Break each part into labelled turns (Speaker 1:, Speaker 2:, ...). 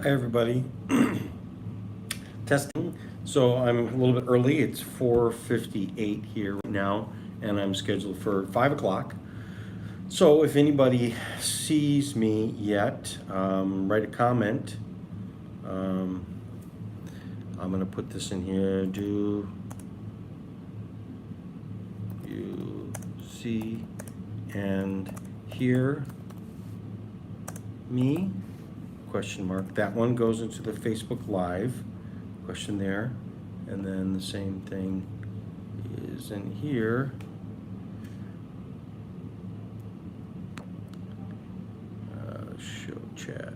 Speaker 1: Hi everybody. Testing. So I'm a little bit early. It's 4:58 here right now, and I'm scheduled for 5 o'clock. So if anybody sees me yet, write a comment. Um, I'm gonna put this in here. Do you see and hear me? Question mark. That one goes into the Facebook Live question there, and then the same thing is in here. Show chat.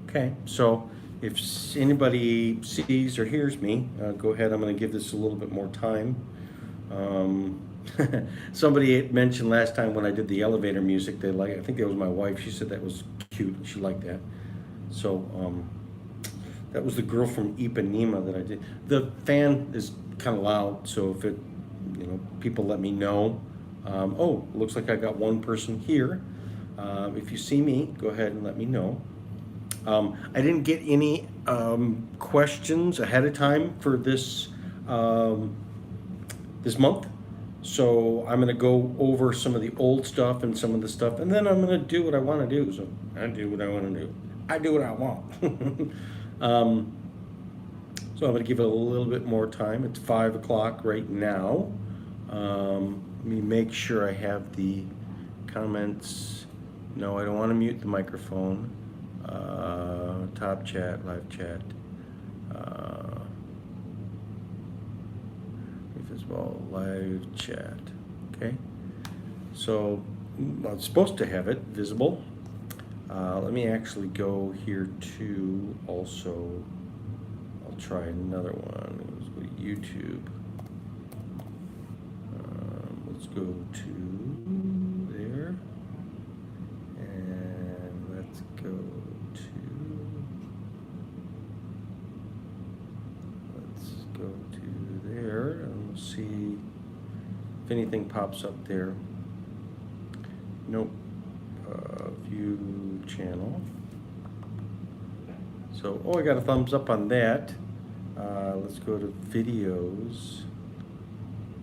Speaker 1: Okay, so if anybody sees or hears me, go ahead. I'm going to give this a little bit more time. Somebody mentioned last time when I did the elevator music, they like. I think it was my wife. She said that was cute. She liked that. So that was the girl from Ipanema that I did. The fan is kind of loud, so if it, people let me know. Oh, looks like I got one person here. If you see me, go ahead and let me know. I didn't get any questions ahead of time for this this month, so I'm going to go over some of the old stuff and some of the stuff, and then I'm going to do what I want to do. So I do what I want to do. I do what I want. So I'm going to give it a little bit more time. It's 5 o'clock right now. Let me make sure I have the comments. No, I don't want to mute the microphone. Top chat, live chat. Visible live chat. Okay. So I'm supposed to have it visible. Let me actually go here to also. I'll try another one. Let's go to YouTube. Let's go to there. And let's go to there, and we'll see if anything pops up there. Nope. View channel. So, I got a thumbs up on that. Let's go to videos,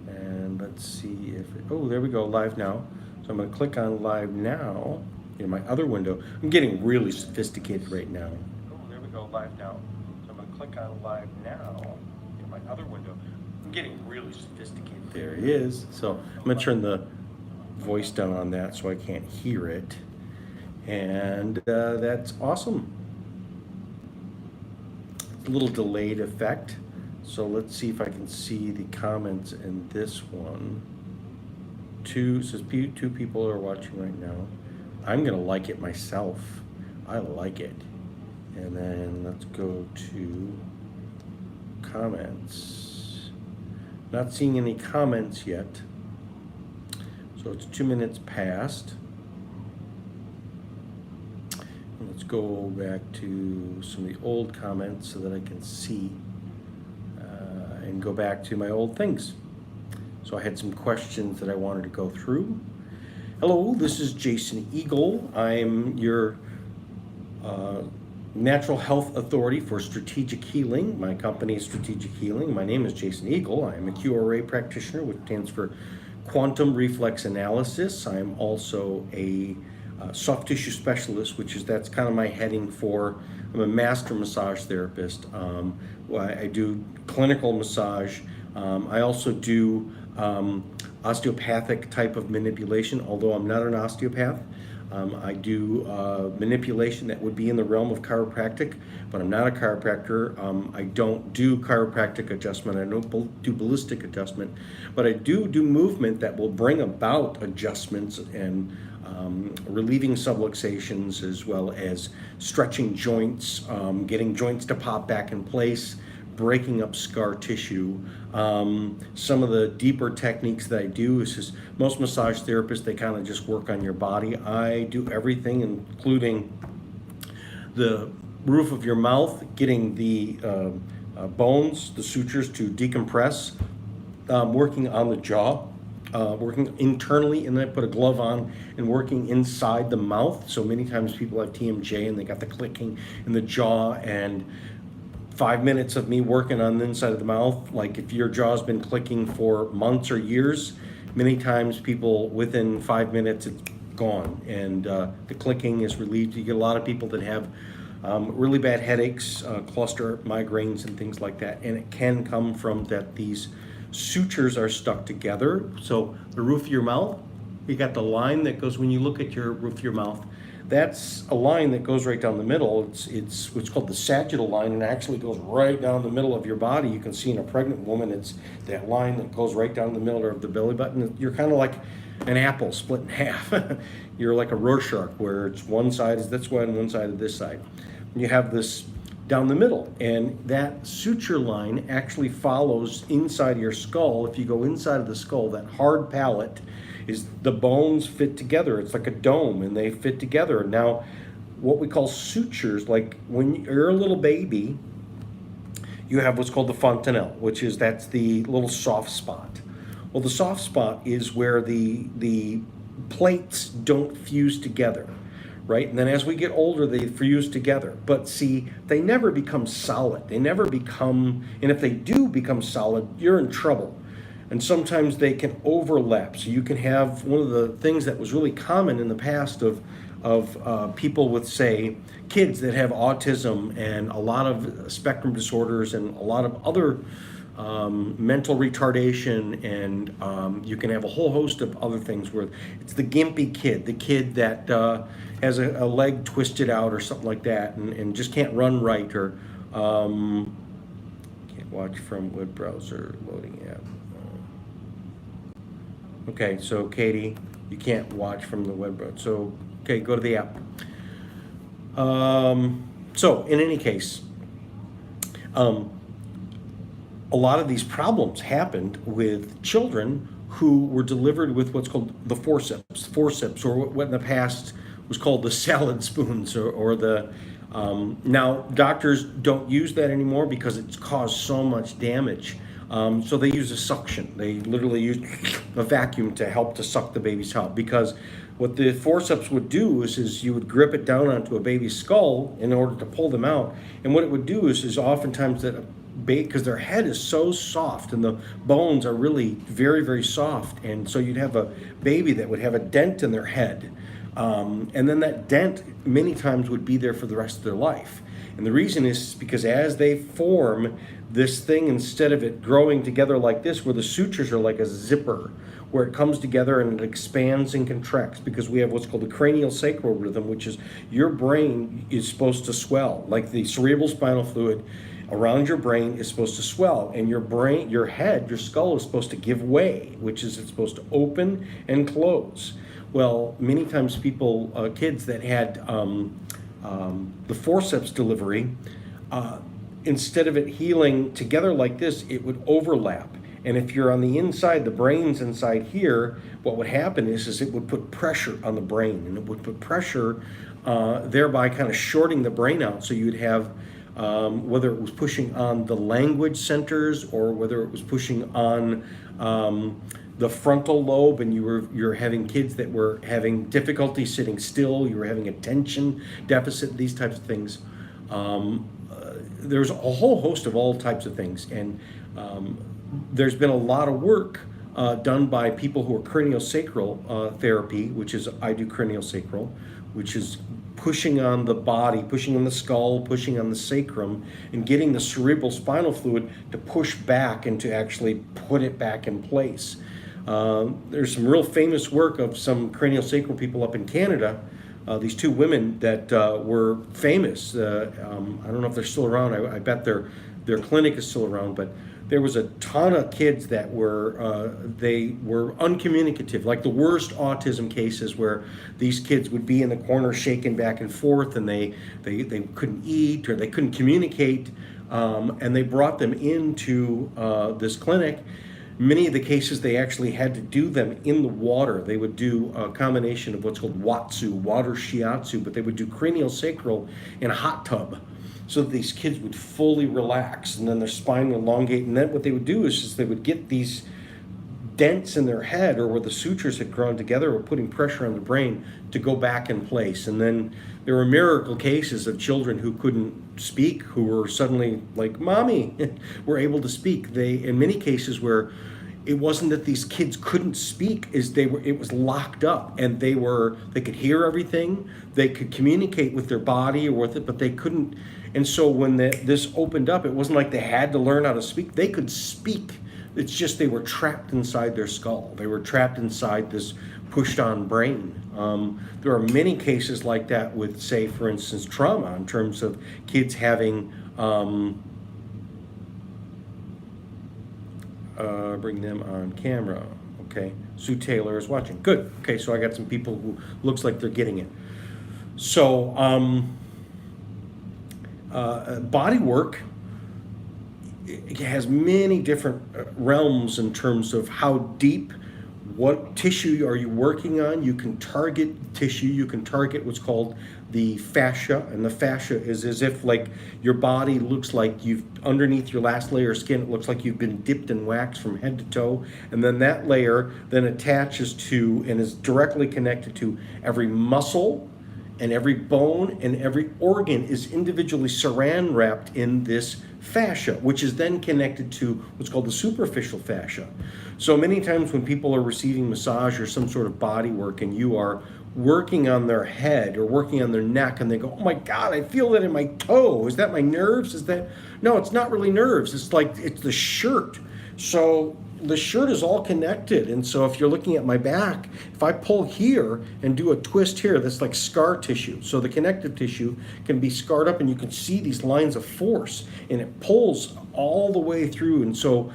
Speaker 1: and let's see if there we go, live now. So I'm going to click on live now in my other window. I'm getting really sophisticated right now. There we go, live now. So I'm going to click on live now in my other window. I'm getting really sophisticated. There he is. So I'm going to turn the voice down on that so I can't hear it. And that's awesome. A little delayed effect. So let's see if I can see the comments in this one. It says two people are watching right now. I'm gonna like it myself. I like it. And then let's go to comments. Not seeing any comments yet. So it's 2 minutes past. Let's go back to some of the old comments so that I can see and go back to my old things. So I had some questions that I wanted to go through. Hello, this is Jason Eagle. I'm your natural health authority for strategic healing. My company is Strategic Healing. My name is Jason Eagle. I am a QRA practitioner, which stands for Quantum Reflex Analysis. I am also a soft tissue specialist, that's kind of my heading for. I'm a master massage therapist. I do clinical massage. I also do osteopathic type of manipulation, although I'm not an osteopath. I do manipulation that would be in the realm of chiropractic, but I'm not a chiropractor. I don't do chiropractic adjustment. I don't do ballistic adjustment, but I do movement that will bring about adjustments and relieving subluxations, as well as stretching joints, getting joints to pop back in place, breaking up scar tissue. Some of the deeper techniques that I do is just, most massage therapists, they kind of just work on your body. I do everything, including the roof of your mouth, getting the bones, the sutures to decompress, working on the jaw, working internally, and then I put a glove on and working inside the mouth. So many times people have TMJ and they got the clicking in the jaw, and 5 minutes of me working on the inside of the mouth, like if your jaw's been clicking for months or years, many times people within 5 minutes it's gone, and the clicking is relieved. You get a lot of people that have really bad headaches, cluster migraines and things like that, and it can come from that these sutures are stuck together. So the roof of your mouth, you got the line that goes, when you look at your roof of your mouth, that's a line that goes right down the middle. It's what's called the sagittal line, and actually goes right down the middle of your body. You can see in a pregnant woman, it's that line that goes right down the middle of the belly button. You're kind of like an apple split in half. You're like a Rorschach, where it's one side is this way and one side is this side. You have this down the middle, and that suture line actually follows inside your skull. If you go inside of the skull, that hard palate is the bones fit together. It's like a dome, and they fit together. Now, what we call sutures, like when you're a little baby, you have what's called the fontanelle, which is that's the little soft spot. Well, the soft spot is where the plates don't fuse together, right? And then as we get older, they fuse together. But see, they never become solid. They never become, and if they do become solid, you're in trouble. And sometimes they can overlap. So you can have one of the things that was really common in the past of people with, say, kids that have autism and a lot of spectrum disorders and a lot of other mental retardation, and you can have a whole host of other things where it's the gimpy kid, the kid that has a leg twisted out or something like that, and just can't run right, or can't watch from web browser loading app. Okay, so Katie, you can't watch from the web browser. So, okay, go to the app. So, in any case, a lot of these problems happened with children who were delivered with what's called the forceps, or what in the past was called the salad spoons, or the, now doctors don't use that anymore because it's caused so much damage. So they use a suction. They literally use a vacuum to help to suck the baby's out, because what the forceps would do is you would grip it down onto a baby's skull in order to pull them out. And what it would do is oftentimes that because their head is so soft and the bones are really very, very soft, and so you'd have a baby that would have a dent in their head, and then that dent many times would be there for the rest of their life. And the reason is because as they form this thing, instead of it growing together like this, where the sutures are like a zipper, where it comes together and it expands and contracts, because we have what's called the cranial sacral rhythm, which is your brain is supposed to swell, like the cerebral spinal fluid around your brain is supposed to swell, and your brain, your head, your skull is supposed to give way, which is it's supposed to open and close. Well, many times people, kids that had the forceps delivery, instead of it healing together like this, it would overlap. And if you're on the inside, the brain's inside here, what would happen is it would put pressure on the brain, and it would put pressure, thereby kind of shorting the brain out. So you'd have, whether it was pushing on the language centers or whether it was pushing on the frontal lobe, and you're having kids that were having difficulty sitting still, you were having attention deficit, these types of things. There's a whole host of all types of things, and there's been a lot of work done by people who are craniosacral therapy, which is, I do craniosacral, which is pushing on the body, pushing on the skull, pushing on the sacrum, and getting the cerebral spinal fluid to push back and to actually put it back in place. There's some real famous work of some craniosacral people up in Canada, these two women that were famous. I don't know if they're still around. I bet their clinic is still around, but there was a ton of kids that were, they were uncommunicative, like the worst autism cases, where these kids would be in the corner shaking back and forth, and they couldn't eat, or they couldn't communicate, and they brought them into this clinic. Many of the cases, they actually had to do them in the water. They would do a combination of what's called watsu, water shiatsu, but they would do craniosacral in a hot tub, so that these kids would fully relax, and then their spine would elongate. And then what they would do is they would get these dents in their head or where the sutures had grown together were putting pressure on the brain to go back in place. And then there were miracle cases of children who couldn't speak, who were suddenly like, mommy, were able to speak. They, in many cases where it wasn't that these kids couldn't speak, it was locked up, and they could hear everything, they could communicate with their body or with it, but they couldn't. And so when this opened up, it wasn't like they had to learn how to speak. They could speak. It's just they were trapped inside their skull. They were trapped inside this pushed-on brain. There are many cases like that with, say, for instance, trauma, in terms of kids having, bring them on camera. Okay, Sue Taylor is watching. Good. Okay, so I got some people who looks like they're getting it. So, body work, it has many different realms in terms of how deep, what tissue are you working on. You can target tissue, you can target what's called the fascia, and the fascia is as if like your body looks like underneath your last layer of skin, it looks like you've been dipped in wax from head to toe, and then that layer then attaches to and is directly connected to every muscle, and every bone and every organ is individually saran wrapped in this fascia, which is then connected to what's called the superficial fascia. So many times when people are receiving massage or some sort of body work, and you are working on their head or working on their neck, and they go, oh my God, I feel that in my toe. Is that my nerves? No, it's not really nerves. It's like, it's the shirt. So the shirt is all connected. And so if you're looking at my back, if I pull here and do a twist here, that's like scar tissue. So the connective tissue can be scarred up, and you can see these lines of force, and it pulls all the way through. And so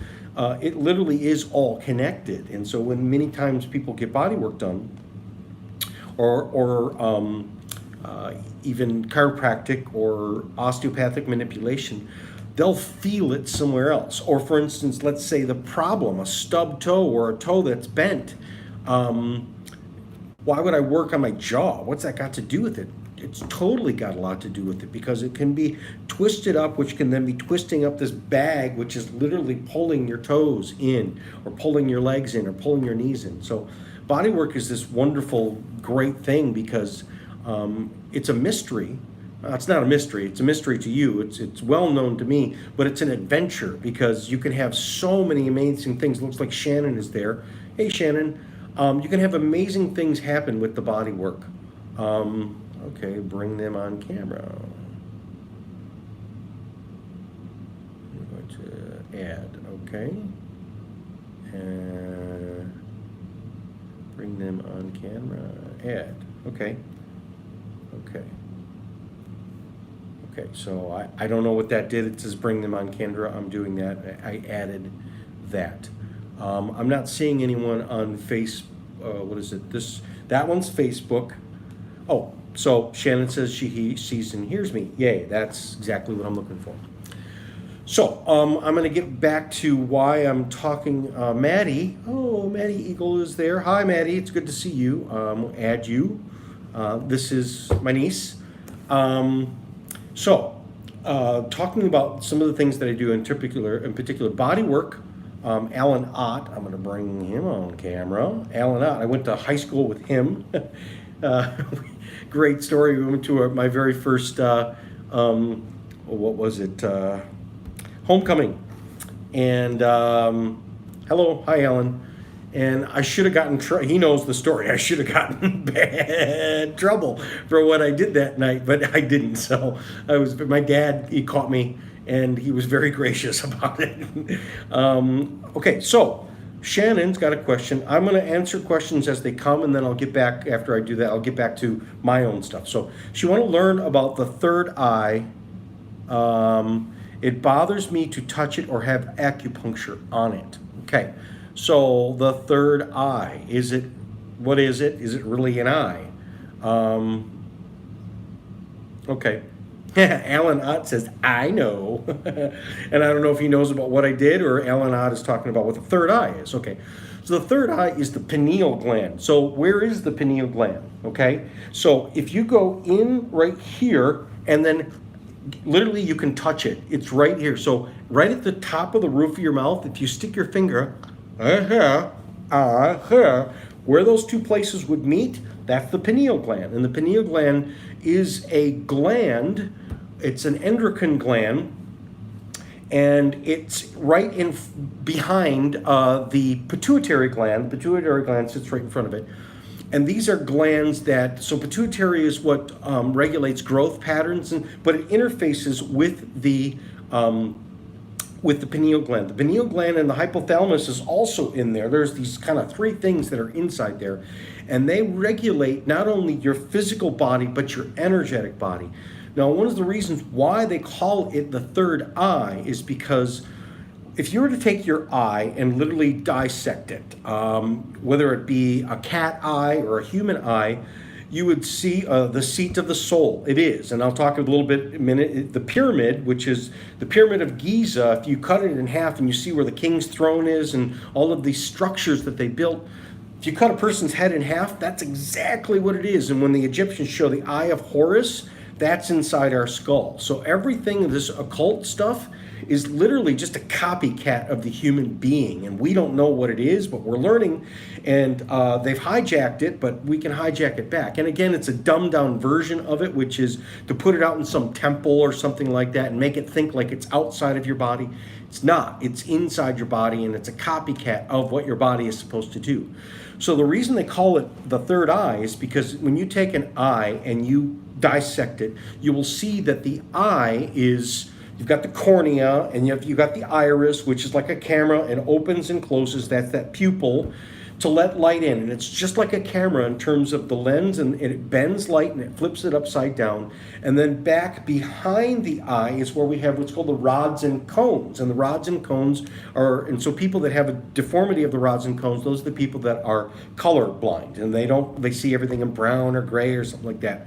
Speaker 1: it literally is all connected. And so when many times people get body work done, or even chiropractic or osteopathic manipulation, they'll feel it somewhere else. Or for instance, let's say the problem, a stub toe or a toe that's bent. Why would I work on my jaw? What's that got to do with it? It's totally got a lot to do with it, because it can be twisted up, which can then be twisting up this bag, which is literally pulling your toes in, or pulling your legs in, or pulling your knees in. So body work is this wonderful, great thing, because it's a mystery. It's not a mystery. It's a mystery to you. It's well known to me, but it's an adventure, because you can have so many amazing things. It looks like Shannon is there. Hey, Shannon. You can have amazing things happen with the body work. Okay, bring them on camera. I'm going to add, okay. And bring them on camera, add, okay. Okay, so I don't know what that did. It says bring them on camera. I'm doing that. I added that. I'm not seeing anyone on what is it? That one's Facebook. Oh, so Shannon says he sees and hears me. Yay, that's exactly what I'm looking for. So I'm going to get back to why I'm talking. Maddie. Oh, Maddie Eagle is there. Hi, Maddie. It's good to see you. Add you. This is my niece. So talking about some of the things that I do in particular body work. Alan Ott, I'm going to bring him on camera. Alan Ott, I went to high school with him. Great story. We went to my very first, what was it? Homecoming. And hello, hi, Alan. And I should have gotten, he knows the story. I should have gotten bad trouble for what I did that night, but I didn't. So my dad, he caught me, and he was very gracious about it. Okay, so Shannon's got a question. I'm going to answer questions as they come, and then I'll get back, after I do that, I'll get back to my own stuff. So she want to learn about the third eye. It bothers me to touch it or have acupuncture on it. Okay, so the third eye, what is it? Is it really an eye? Okay. Alan Ott says, I know. And I don't know if he knows about what I did, or Alan Ott is talking about what the third eye is. Okay. So the third eye is the pineal gland. So where is the pineal gland? Okay. So if you go in right here, and then literally you can touch it. It's right here. So right at the top of the roof of your mouth, if you stick your finger right here, Where those two places would meet, that's the pineal gland. And the pineal gland is a gland, it's an endocrine gland, and it's right in behind the pituitary gland. The pituitary gland sits right in front of it. And these are glands that, so pituitary is what regulates growth patterns, but it interfaces with the pineal gland. The pineal gland and the hypothalamus is also in there. There's these kind of three things that are inside there, and they regulate not only your physical body, but your energetic body. Now, one of the reasons why they call it the third eye is because if you were to take your eye and literally dissect it, whether it be a cat eye or a human eye, you would see the seat of the soul. It is, and I'll talk a little bit in a minute. The pyramid, which is the pyramid of Giza, if you cut it in half and you see where the king's throne is and all of these structures that they built, if you cut a person's head in half, that's exactly what it is. And when the Egyptians show the eye of Horus, that's inside our skull. So everything of this occult stuff is literally just a copycat of the human being, and we don't know what it is, but we're learning, and they've hijacked it, but we can hijack it back. And again, it's a dumbed down version of it, which is to put it out in some temple or something like that and make it think like it's outside of your body. It's not. It's inside your body, and it's a copycat of what your body is supposed to do. So the reason they call it the third eye is because when you take an eye and you dissect it, you will see that the eye is, you've got the cornea, and you've got the iris, which is like a camera and opens and closes. That's that pupil to let light in. And it's just like a camera in terms of the lens, and it bends light and it flips it upside down. And then back behind the eye is where we have what's called the rods and cones. And the rods and cones are, and so people that have a deformity of the rods and cones, those are the people that are color blind, and they see everything in brown or gray or something like that.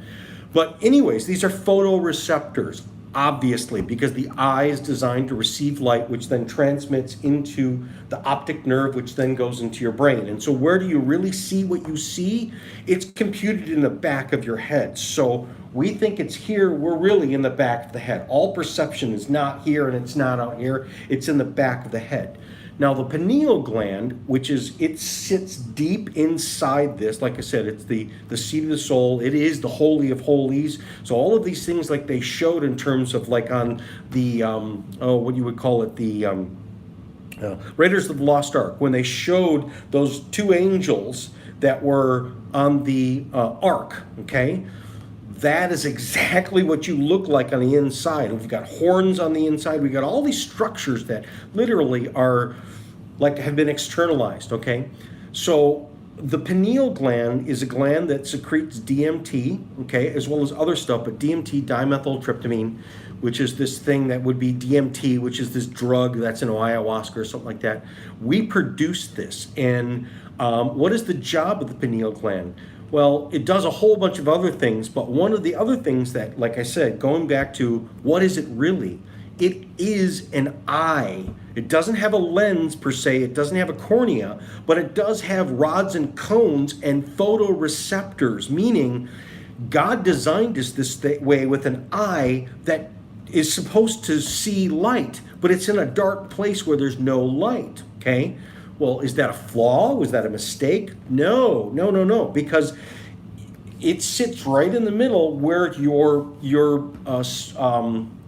Speaker 1: But anyways, these are photoreceptors. Obviously, because the eye is designed to receive light, which then transmits into the optic nerve, which then goes into your brain. And so where do you really see what you see? It's computed in the back of your head. So we think it's here, we're really in the back of the head. All perception is not here and it's not out here, it's in the back of the head. Now the pineal gland, which is, it sits deep inside this, like I said, it's the seat of the soul, it is the holy of holies. So all of these things like they showed in terms of like on the, what you would call it, the Raiders of the Lost Ark, when they showed those two angels that were on the ark, okay? That is exactly what you look like on the inside. We've got horns on the inside. We've got all these structures that literally are like have been externalized, okay? So the pineal gland is a gland that secretes DMT, okay, as well as other stuff, but DMT, dimethyltryptamine, which is this thing that would be DMT, which is this drug that's in ayahuasca or something like that. We produce this. And what is the job of the pineal gland? Well, it does a whole bunch of other things, but one of the other things that, like I said, going back to what is it really? It is an eye. It doesn't have a lens per se, it doesn't have a cornea, but it does have rods and cones and photoreceptors, meaning God designed us this way with an eye that is supposed to see light, but it's in a dark place where there's no light, okay? Well, is that a flaw? Was that a mistake? No, because it sits right in the middle where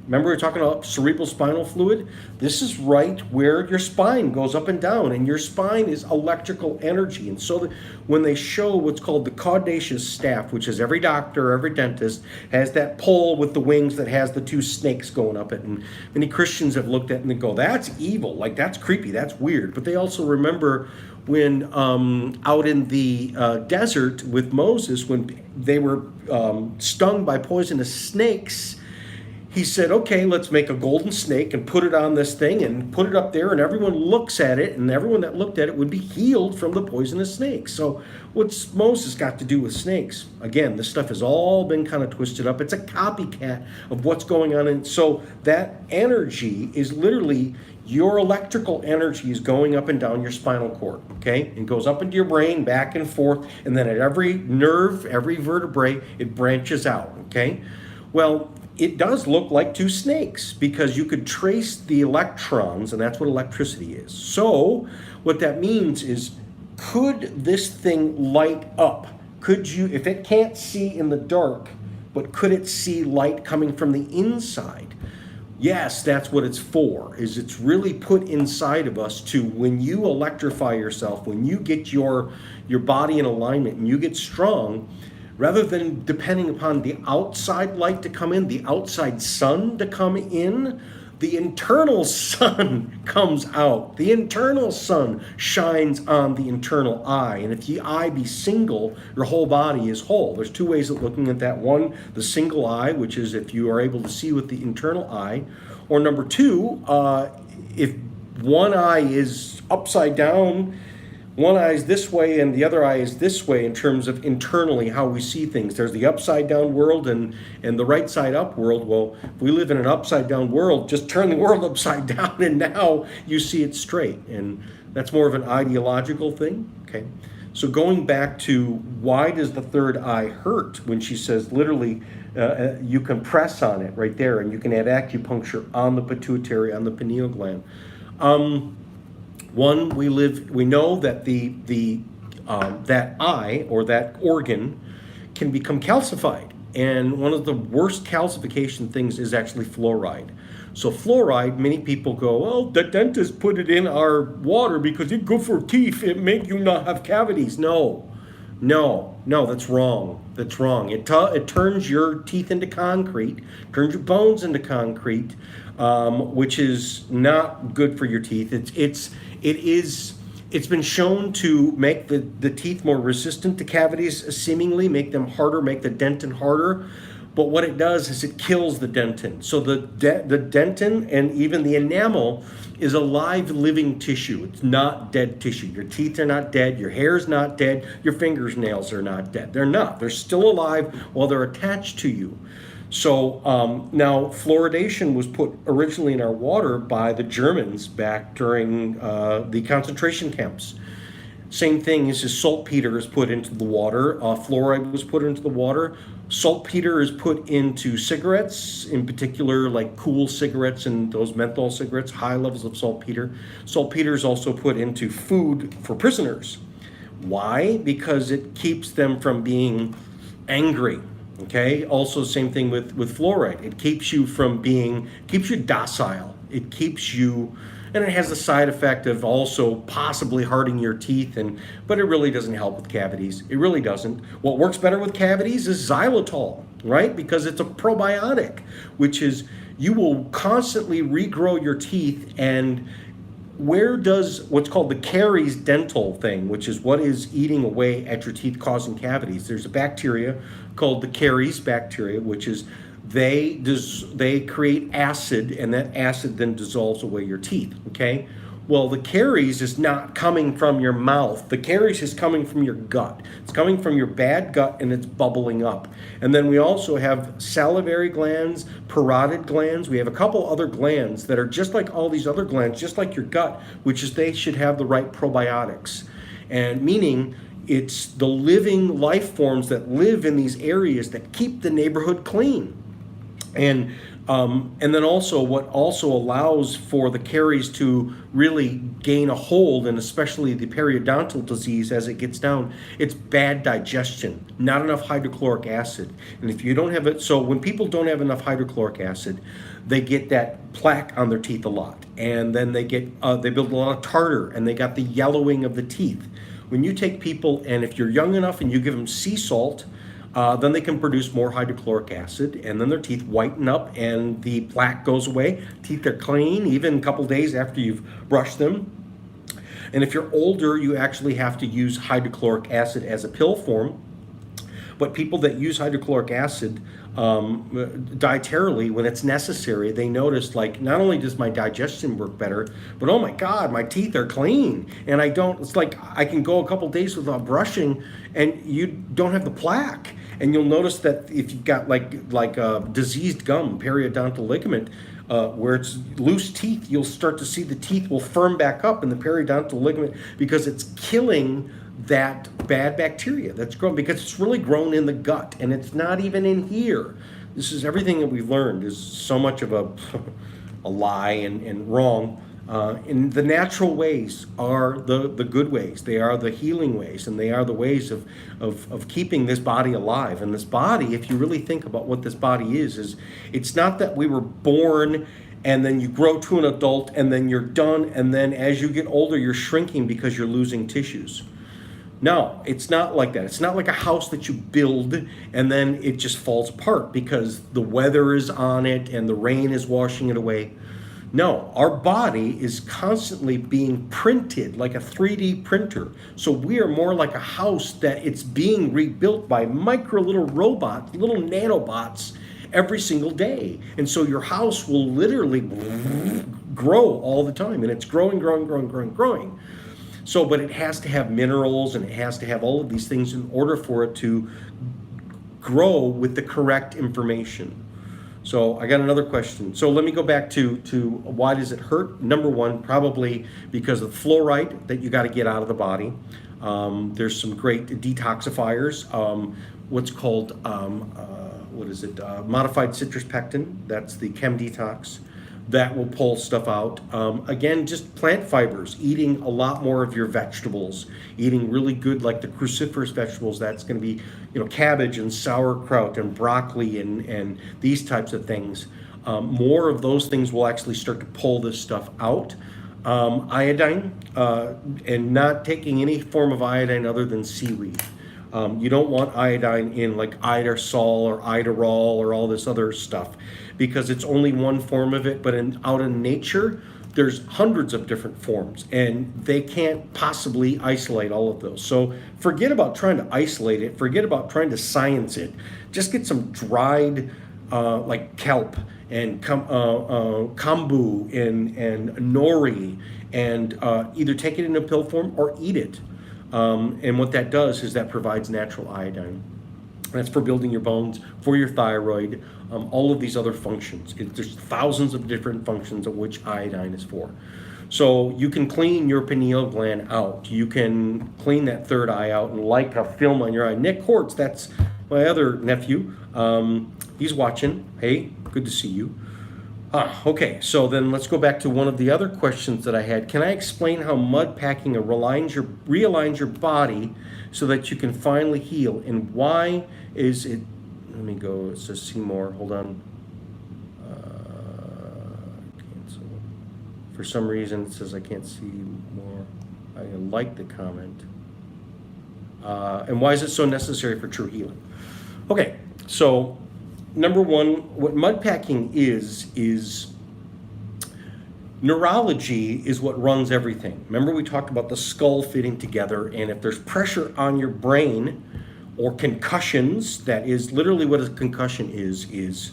Speaker 1: remember we were talking about cerebral spinal fluid? This is right where your spine goes up and down, and your spine is electrical energy. And so when they show what's called the caudaceous staff, which is every doctor, every dentist, has that pole with the wings that has the two snakes going up it. And many Christians have looked at it and they go, that's evil, like that's creepy, that's weird. But they also remember when out in the desert with Moses, when they were stung by poisonous snakes, he said, okay, let's make a golden snake and put it on this thing and put it up there, and everyone looks at it, and everyone that looked at it would be healed from the poisonous snake. So what's Moses got to do with snakes? Again, this stuff has all been kind of twisted up. It's a copycat of what's going on. And so that energy is literally your electrical energy is going up and down your spinal cord, okay? It goes up into your brain, back and forth, and then at every nerve, every vertebrae, it branches out, okay? Well, it does look like two snakes because you could trace the electrons, and that's what electricity is. So what that means is could this thing light up? Could you, if it can't see in the dark, but could it see light coming from the inside? Yes, that's what it's for, is it's really put inside of us to, when you electrify yourself, when you get your body in alignment and you get strong, rather than depending upon the outside light to come in, the outside sun to come in, the internal sun comes out. The internal sun shines on the internal eye. And if the eye be single, your whole body is whole. There's two ways of looking at that. One, the single eye, which is if you are able to see with the internal eye. Or number two, if one eye is upside down, one eye is this way and the other eye is this way in terms of internally how we see things. There's the upside down world and the right side up world. Well, if we live in an upside down world, just turn the world upside down and now you see it straight. And that's more of an ideological thing. Okay. So going back to why does the third eye hurt, when she says literally you can press on it right there and you can have acupuncture on the pituitary, on the pineal gland. One, we know that that eye or that organ can become calcified. And one of the worst calcification things is actually fluoride. So fluoride, many people go, oh, the dentist put it in our water because it's good for teeth. It make you not have cavities. No, that's wrong. That's wrong. It turns your teeth into concrete, turns your bones into concrete, which is not good for your teeth. It's been shown to make the teeth more resistant to cavities, seemingly make them harder, make the dentin harder. But what it does is it kills the dentin. So the dentin and even the enamel is a live, living tissue. It's not dead tissue. Your teeth are not dead. Your hair is not dead. Your fingernails are not dead. They're not. They're still alive while they're attached to you. So now fluoridation was put originally in our water by the Germans back during the concentration camps. Same thing is saltpeter is put into the water. Fluoride was put into the water. Saltpeter is put into cigarettes, in particular like cool cigarettes and those menthol cigarettes, high levels of saltpeter. Saltpeter is also put into food for prisoners. Why? Because it keeps them from being angry. Okay. Also, same thing with fluoride. It keeps you keeps you docile. It keeps you, and it has the side effect of also possibly hardening your teeth, but it really doesn't help with cavities. It really doesn't. What works better with cavities is xylitol, right? Because it's a probiotic, which is you will constantly regrow your teeth. And where does what's called the caries dental thing, which is what is eating away at your teeth causing cavities? There's a bacteria called the caries bacteria, which is they create acid, and that acid then dissolves away your teeth, okay? Well, the caries is not coming from your mouth. The caries is coming from your gut. It's coming from your bad gut, and it's bubbling up. And then we also have salivary glands, parotid glands. We have a couple other glands that are just like all these other glands, just like your gut, which is they should have the right probiotics. And meaning it's the living life forms that live in these areas that keep the neighborhood clean. And then also what also allows for the caries to really gain a hold, and especially the periodontal disease as it gets down, it's bad digestion, not enough hydrochloric acid. And if you don't have it, so when people don't have enough hydrochloric acid, they get that plaque on their teeth a lot. And then they build a lot of tartar, and they got the yellowing of the teeth. When you take people, and if you're young enough and you give them sea salt, then they can produce more hydrochloric acid, and then their teeth whiten up and the plaque goes away. Teeth are clean even a couple days after you've brushed them. And if you're older, you actually have to use hydrochloric acid as a pill form. But people that use hydrochloric acid dietarily, when it's necessary, they notice, like, not only does my digestion work better, but oh my God, my teeth are clean. And it's like I can go a couple days without brushing and you don't have the plaque. And you'll notice that if you've got like a diseased gum, periodontal ligament, where it's loose teeth, you'll start to see the teeth will firm back up in the periodontal ligament because it's killing that bad bacteria that's grown, because it's really grown in the gut and it's not even in here. This is everything that we've learned is so much of a lie and wrong. And the natural ways are the good ways. They are the healing ways, and they are the ways of keeping this body alive. And this body, if you really think about what this body is it's not that we were born and then you grow to an adult and then you're done, and then as you get older you're shrinking because you're losing tissues. No, it's not like that. It's not like a house that you build and then it just falls apart because the weather is on it and the rain is washing it away. No, our body is constantly being printed like a 3D printer. So we are more like a house that it's being rebuilt by micro little robots, little nanobots every single day. And so your house will literally grow all the time, and it's growing. So, but it has to have minerals and it has to have all of these things in order for it to grow with the correct information. So I got another question. So let me go back to why does it hurt? Number one, probably because of fluoride that you got to get out of the body. There's some great detoxifiers. What's called, modified citrus pectin. That's the Chem Detox. That will pull stuff out. Again, just plant fibers, eating a lot more of your vegetables, eating really good, like the cruciferous vegetables. That's going to be, cabbage and sauerkraut and broccoli and these types of things. More of those things will actually start to pull this stuff out. Iodine, and not taking any form of iodine other than seaweed. You don't want iodine in like idosol or idorol or all this other stuff, because it's only one form of it, but out in nature, there's hundreds of different forms, and they can't possibly isolate all of those. So forget about trying to isolate it, forget about trying to science it. Just get some dried, like kelp and kombu and nori, and either take it in a pill form or eat it. And what that does is that provides natural iodine. That's for building your bones, for your thyroid, all of these other functions. There's thousands of different functions of which iodine is for. So you can clean your pineal gland out. You can clean that third eye out and like a film on your eye. Nick Hortz, that's my other nephew. He's watching. Hey, good to see you. Okay, so then let's go back to one of the other questions that I had. Can I explain how mud packing realigns your body so that you can finally heal? And why is it, let me go, it says see more, hold on. Cancel. For some reason it says I can't see more. I like the comment. And why is it so necessary for true healing? Okay, so number one, what mud packing is neurology is what runs everything. Remember we talked about the skull fitting together, and if there's pressure on your brain or concussions, that is literally what a concussion is.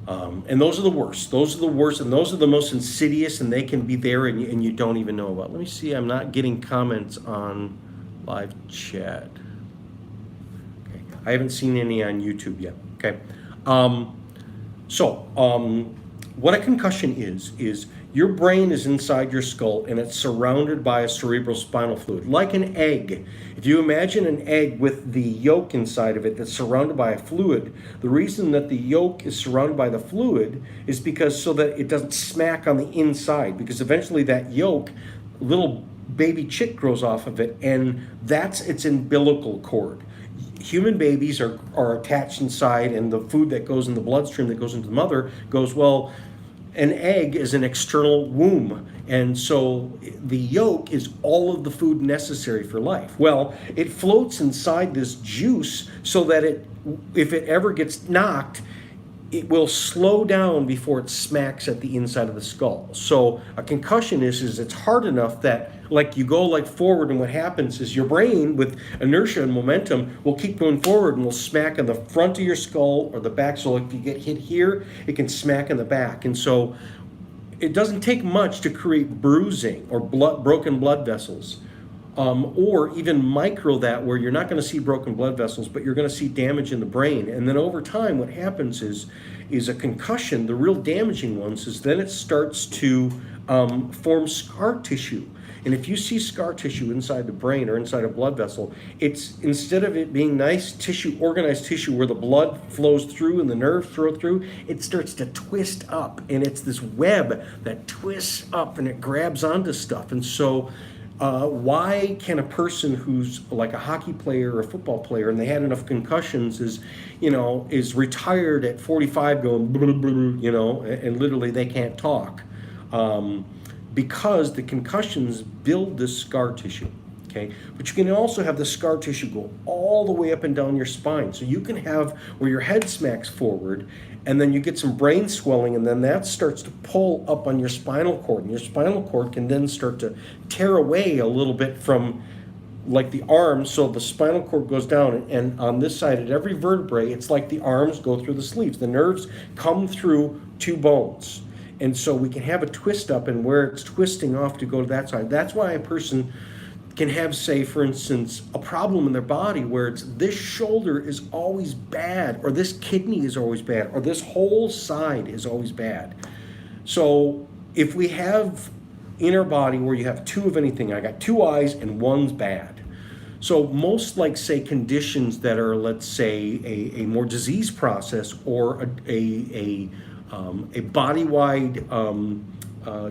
Speaker 1: And those are the worst. Those are the worst, and those are the most insidious, and they can be there and you don't even know about. Let me see, I'm not getting comments on live chat. Okay, I haven't seen any on YouTube yet. Okay. What a concussion is your brain is inside your skull and it's surrounded by a cerebral spinal fluid, like an egg. If you imagine an egg with the yolk inside of it that's surrounded by a fluid, the reason that the yolk is surrounded by the fluid is because so that it doesn't smack on the inside, because eventually that yolk, little baby chick grows off of it, and that's its umbilical cord. Human babies are attached inside, and the food that goes in the bloodstream that goes into the mother goes, well, an egg is an external womb, and so the yolk is all of the food necessary for life. Well, it floats inside this juice so that if it ever gets knocked, it will slow down before it smacks at the inside of the skull. So a concussion is it's hard enough that like you go like forward, and what happens is your brain with inertia and momentum will keep going forward and will smack on the front of your skull or the back. So if you get hit here, it can smack in the back. And so it doesn't take much to create bruising or broken blood vessels. or even micro that, where you're not going to see broken blood vessels, but you're going to see damage in the brain. And then over time, what happens is a concussion, the real damaging ones, is then it starts to form scar tissue. And if you see scar tissue inside the brain or inside a blood vessel, it's, instead of it being nice tissue, organized tissue where the blood flows through and the nerves flow through, it starts to twist up. And it's this web that twists up and it grabs onto stuff. And so why can a person who's like a hockey player or a football player and they had enough concussions is retired at 45 going, blah, blah, blah, and literally they can't talk? Because the concussions build this scar tissue, okay? But you can also have the scar tissue go all the way up and down your spine. So you can have where your head smacks forward and then you get some brain swelling, and then that starts to pull up on your spinal cord. And your spinal cord can then start to tear away a little bit from like the arms, so the spinal cord goes down, and on this side at every vertebrae, it's like the arms go through the sleeves. The nerves come through two bones. And so we can have a twist up, and where it's twisting off to go to that side. That's why a person can have, say, for instance, a problem in their body where it's this shoulder is always bad, or this kidney is always bad, or this whole side is always bad. So if we have in our body where you have two of anything, I got two eyes and one's bad. So most, like, say, conditions that are, let's say, a more disease process or a body-wide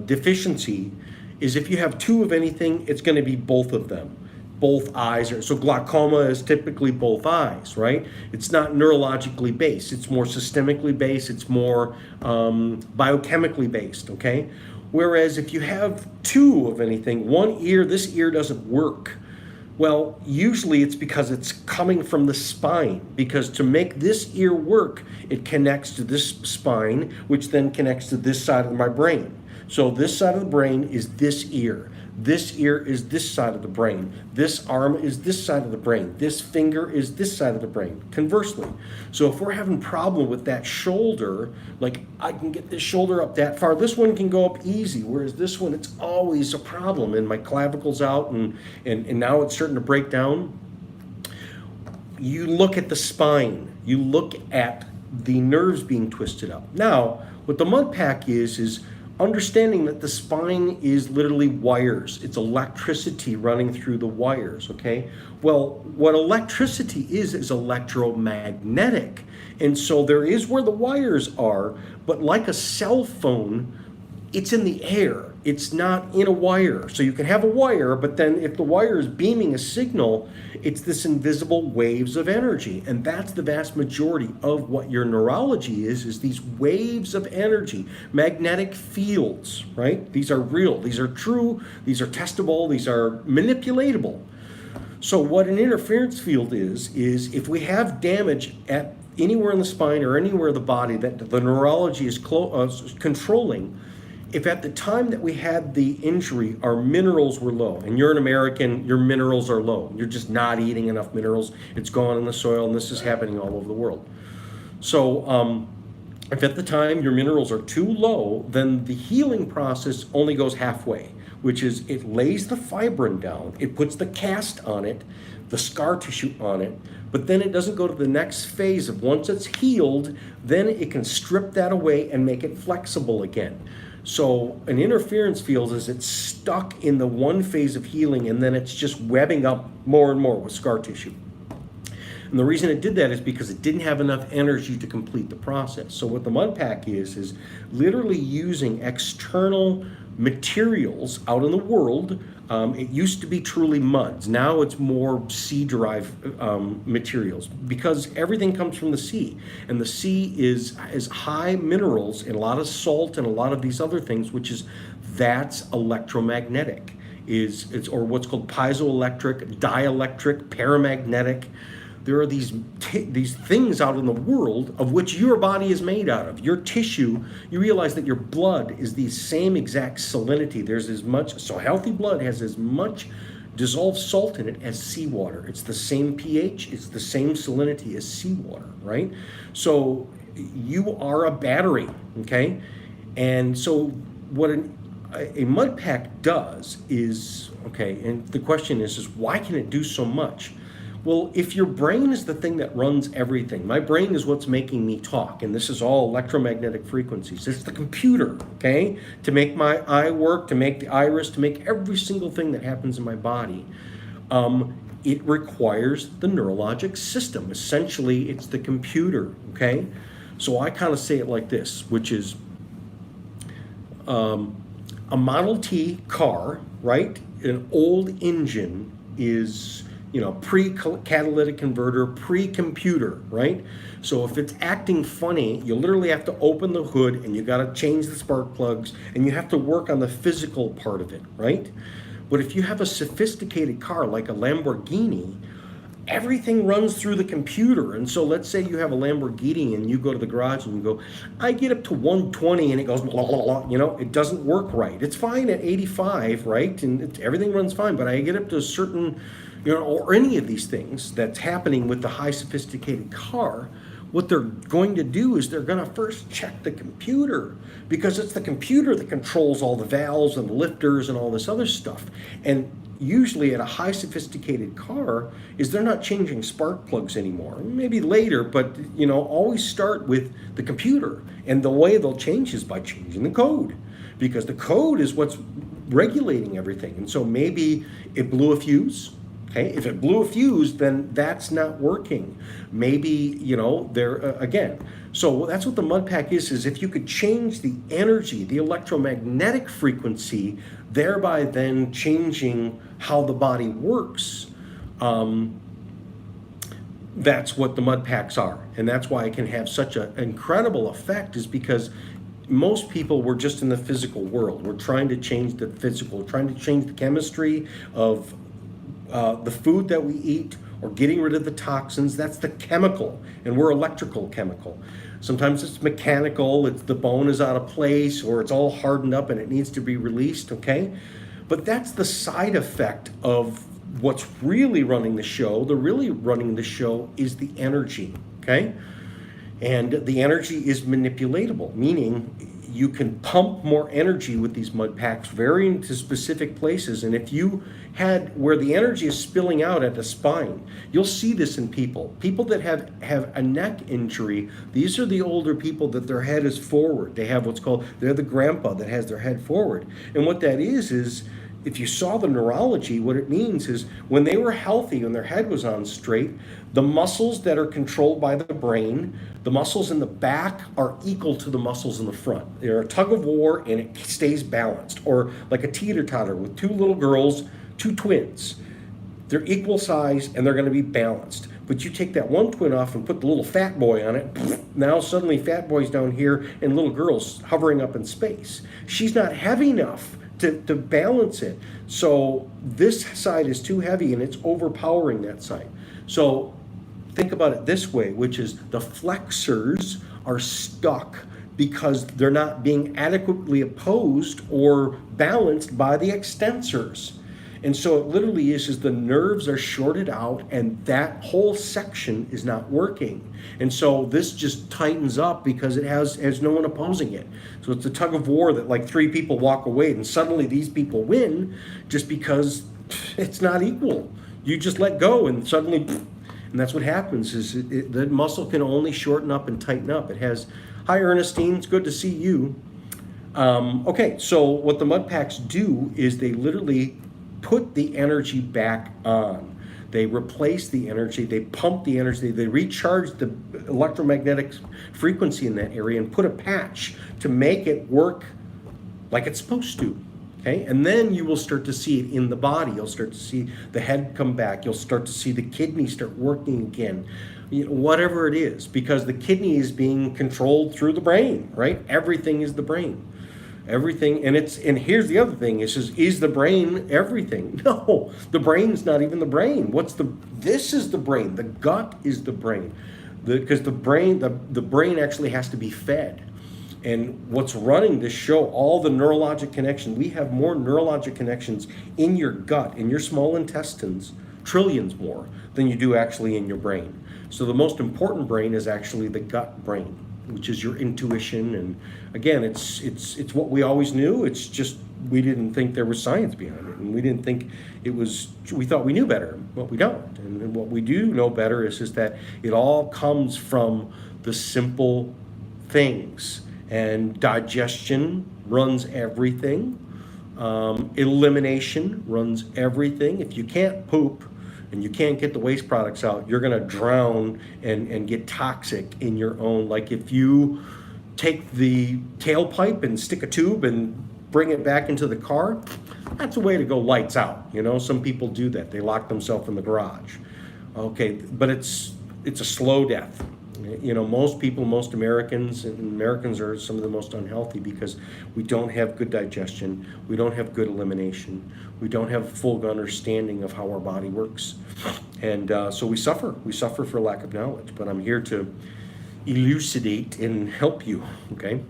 Speaker 1: deficiency is if you have two of anything, it's going to be both of them. Both eyes are, so glaucoma is typically both eyes, right? It's not neurologically based. It's more systemically based. It's more biochemically based, okay? Whereas if you have two of anything, one ear, this ear doesn't work. Well, usually it's because it's coming from the spine, because to make this ear work, it connects to this spine, which then connects to this side of my brain. So this side of the brain is this ear. This ear is this side of the brain. This arm is this side of the brain. This finger is this side of the brain, conversely. So if we're having a problem with that shoulder, like I can get this shoulder up that far, this one can go up easy, whereas this one, it's always a problem, and my clavicle's out, and now it's starting to break down. You look at the spine. You look at the nerves being twisted up. Now, what the mud pack is understanding that the spine is literally wires. It's electricity running through the wires, okay? Well, what electricity is electromagnetic. And so there is where the wires are, but like a cell phone, it's in the air. It's not in a wire. So you can have a wire, but then if the wire is beaming a signal, it's this invisible waves of energy. And that's the vast majority of what your neurology is these waves of energy, magnetic fields, right? These are real, these are true, these are testable, these are manipulatable. So what an interference field is if we have damage at anywhere in the spine or anywhere in the body that the neurology is controlling, if at the time that we had the injury, our minerals were low, and you're an American, your minerals are low. You're just not eating enough minerals. It's gone in the soil, and this is happening all over the world. So if at the time your minerals are too low, then the healing process only goes halfway, which is it lays the fibrin down, it puts the cast on it, the scar tissue on it, but then it doesn't go to the next phase of once it's healed, then it can strip that away and make it flexible again. So an interference field is it's stuck in the one phase of healing, and then it's just webbing up more and more with scar tissue. And the reason it did that is because it didn't have enough energy to complete the process. So what the mud pack is literally using external materials out in the world. It used to be truly muds. Now it's more sea-derived materials, because everything comes from the sea, and the sea is high minerals and a lot of salt and a lot of these other things, that's electromagnetic. It's or what's called piezoelectric, dielectric, paramagnetic. There are these things out in the world of which your body is made out of. Your tissue, you realize that your blood is the same exact salinity. There's as much, so healthy blood has as much dissolved salt in it as seawater. It's the same pH, it's the same salinity as seawater, right? So you are a battery, okay? And so what a mud pack does is, okay, and the question is why can it do so much? Well, if your brain is the thing that runs everything, my brain is what's making me talk, and this is all electromagnetic frequencies. It's the computer, okay, to make my eye work, to make the iris, to make every single thing that happens in my body. It requires the neurologic system. Essentially, it's the computer, okay? So I kind of say it like this, which is a Model T car, right? An old engine is, pre-catalytic converter, pre-computer, right? So if it's acting funny, you literally have to open the hood and you got to change the spark plugs and you have to work on the physical part of it, right? But if you have a sophisticated car like a Lamborghini, everything runs through the computer. And so let's say you have a Lamborghini and you go to the garage and you go, I get up to 120 and it goes, blah, blah, blah. It doesn't work right. It's fine at 85, right? And everything runs fine, but I get up to a certain, or any of these things that's happening with the high sophisticated car, what they're going to do is they're going to first check the computer, because it's the computer that controls all the valves and the lifters and all this other stuff. And usually at a high sophisticated car is they're not changing spark plugs anymore. Maybe later, but always start with the computer. And the way they'll change is by changing the code, because the code is what's regulating everything. And so maybe it blew a fuse. Okay, if it blew a fuse, then that's not working. Maybe, again. So that's what the mud pack is if you could change the energy, the electromagnetic frequency, thereby then changing how the body works, that's what the mud packs are. And that's why it can have such an incredible effect, is because most people were just in the physical world. We're trying to change the physical, trying to change the chemistry of the food that we eat, or getting rid of the toxins. That's the chemical, and we're electrical chemical. Sometimes it's mechanical, it's the bone is out of place, or it's all hardened up and it needs to be released, okay? But that's the side effect of what's really running the show. The really running the show is the energy, okay? And the energy is manipulatable, meaning you can pump more energy with these mud packs very into specific places. And if you had where the energy is spilling out at the spine, you'll see this in people that have a neck injury. These are the older people that their head is forward. They have they're the grandpa that has their head forward. And what that is if you saw the neurology, what it means is when they were healthy and their head was on straight, the muscles that are controlled by the brain, the muscles in the back are equal to the muscles in the front. They're a tug of war and it stays balanced. Or like a teeter-totter with two little girls, two twins. They're equal size and they're going to be balanced. But you take that one twin off and put the little fat boy on it, now suddenly fat boy's down here and little girl's hovering up in space. She's not heavy enough to balance it. So this side is too heavy and it's overpowering that side. So think about it this way, which is the flexors are stuck because they're not being adequately opposed or balanced by the extensors. And so it literally is the nerves are shorted out and that whole section is not working. And so this just tightens up because it has no one opposing it. So it's a tug of war that like three people walk away and suddenly these people win just because it's not equal. You just let go and suddenly, and that's what happens is the muscle can only shorten up and tighten up. It has, hi Ernestine, it's good to see you. Okay, so what the mud packs do is they literally put the energy back on. They replace the energy, they pump the energy, they recharge the electromagnetic frequency in that area and put a patch to make it work like it's supposed to. Okay, and then you will start to see it in the body. You'll start to see the head come back. You'll start to see the kidney start working again. Whatever it is, because the kidney is being controlled through the brain, right? Everything is the brain. Everything, and here's the other thing, is the brain everything? No, the brain's not even the brain. This is the brain. The gut is the brain. Because the brain actually has to be fed. And what's running this show, all the neurologic connection, we have more neurologic connections in your gut, in your small intestines, trillions more than you do actually in your brain. So the most important brain is actually the gut brain. which is your intuition. And again, it's what we always knew. It's just we didn't think there was science behind it, and we didn't think it was. We thought we knew better, but we don't. And what we do know better is that it all comes from the simple things. And digestion runs everything. Elimination runs everything. If you can't poop and you can't get the waste products out, you're going to drown and get toxic in your own. Like if you take the tailpipe and stick a tube and bring it back into the car, that's a way to go lights out. You know, some people do that. They lock themselves in the garage. Okay, but it's a slow death. You know, most people, most Americans, and Americans are some of the most unhealthy because we don't have good digestion, we don't have good elimination, we don't have full understanding of how our body works. And so we suffer for lack of knowledge. But I'm here to elucidate and help you, okay?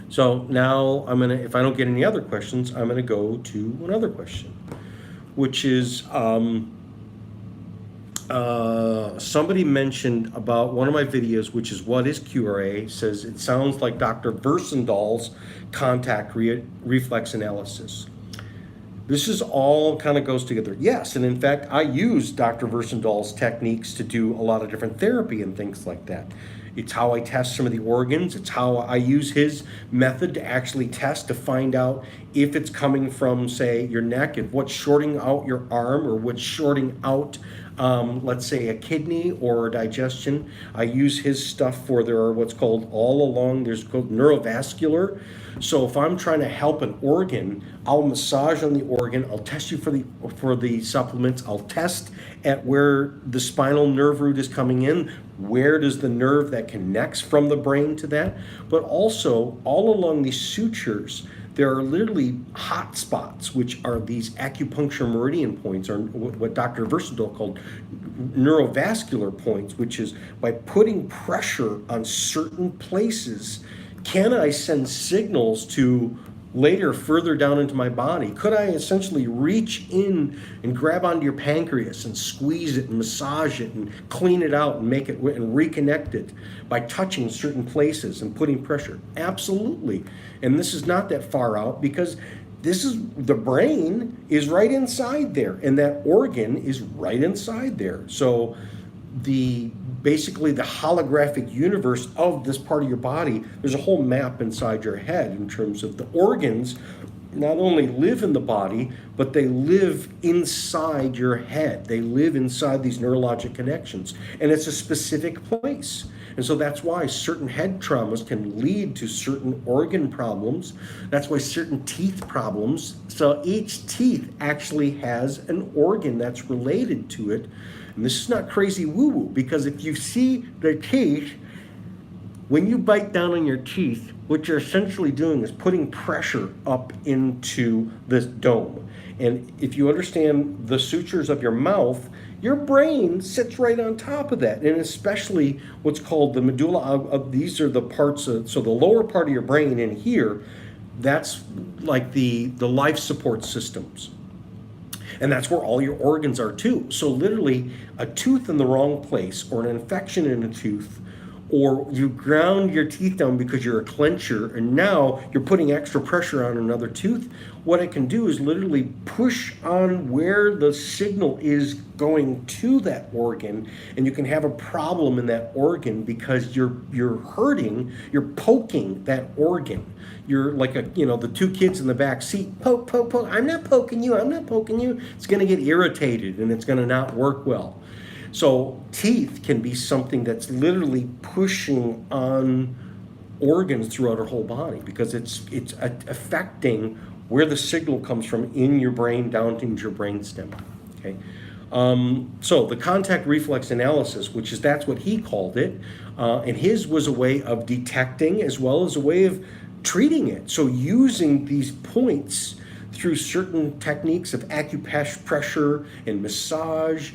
Speaker 1: So now if I don't get any other questions, I'm gonna go to another question, which is, somebody mentioned about one of my videos, which is what is QRA, says it sounds like Dr. Versendal's contact reflex analysis. This is all kind of goes together. Yes, and in fact, I use Dr. Versendal's techniques to do a lot of different therapy and things like that. It's how I test some of the organs. It's how I use his method to actually test to find out if it's coming from, say, your neck, if what's shorting out your arm or what's shorting out, let's say, a kidney or digestion. I use his stuff for what's called there's called neurovascular. So if I'm trying to help an organ, I'll massage on the organ. I'll test you for the supplements. I'll test at where the spinal nerve root is coming in. Where does the nerve that connects from the brain to that? But also all along these sutures, there are literally hot spots, which are these acupuncture meridian points, or what Dr. Versendal called neurovascular points, which is by putting pressure on certain places, can I send signals to later further down into my body? Could I essentially reach in and grab onto your pancreas and squeeze it and massage it and clean it out and make it and reconnect it by touching certain places and putting pressure? Absolutely. And this is not that far out because the brain is right inside there and that organ is right inside there. So basically the holographic universe of this part of your body, there's a whole map inside your head in terms of the organs not only live in the body, but they live inside your head. They live inside these neurologic connections, and it's a specific place. And so that's why certain head traumas can lead to certain organ problems. That's why certain teeth problems. So each teeth actually has an organ that's related to it. And this is not crazy woo-woo, because if you see the teeth, when you bite down on your teeth, what you're essentially doing is putting pressure up into this dome. And if you understand the sutures of your mouth, your brain sits right on top of that. And especially what's called the medulla, these are the parts so the lower part of your brain in here, that's like the life support systems. And that's where all your organs are too. So literally a tooth in the wrong place, or an infection in a tooth, or you ground your teeth down because you're a clencher and now you're putting extra pressure on another tooth, what it can do is literally push on where the signal is going to that organ, and you can have a problem in that organ because you're hurting, you're poking that organ. You're like the two kids in the back seat, poke, poke, poke. I'm not poking you. It's going to get irritated and it's going to not work well. So teeth can be something that's literally pushing on organs throughout our whole body because it's affecting where the signal comes from in your brain down into your brainstem. Okay. So the contact reflex analysis, that's what he called it, and his was a way of detecting as well as a way of treating it. So using these points through certain techniques of acupressure and massage.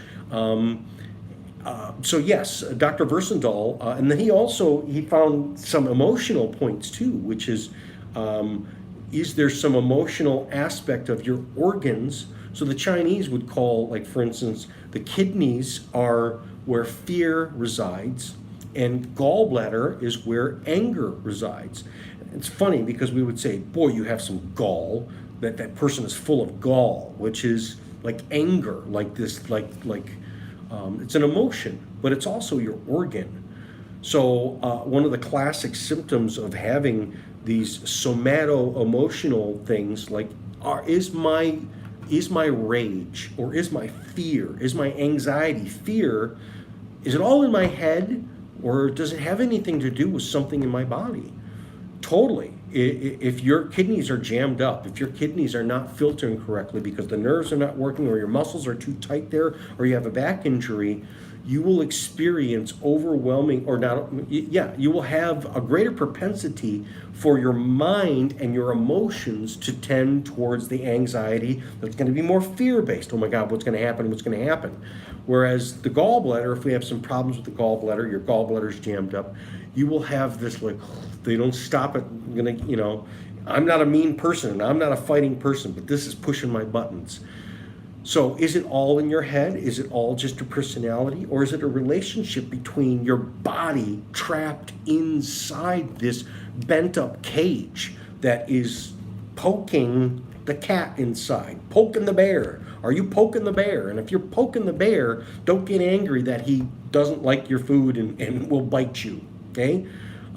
Speaker 1: So yes, Dr. Versendal, and then he found some emotional points too, which is there some emotional aspect of your organs? So the Chinese would call, like for instance, the kidneys are where fear resides, And gallbladder is where anger resides. It's funny because we would say, boy, you have some gall, that person is full of gall, which is like anger, like this, it's an emotion, but it's also your organ. So one of the classic symptoms of having these somato-emotional things is my rage, or is my fear, is my anxiety, fear, is it all in my head, or does it have anything to do with something in my body? Totally. If your kidneys are jammed up, if your kidneys are not filtering correctly because the nerves are not working, or your muscles are too tight there, or you have a back injury, you will experience overwhelming, you will have a greater propensity for your mind and your emotions to tend towards the anxiety that's going to be more fear-based. Oh my God, what's going to happen? What's going to happen? Whereas the gallbladder, if we have some problems with the gallbladder, your gallbladder's jammed up, you will have this they don't stop it. I'm not a mean person and I'm not a fighting person, but this is pushing my buttons. So is it all in your head? Is it all just a personality? Or is it a relationship between your body trapped inside this bent up cage that is poking the cat inside, poking the bear? Are you poking the bear? And if you're poking the bear, don't get angry that he doesn't like your food and will bite you, okay?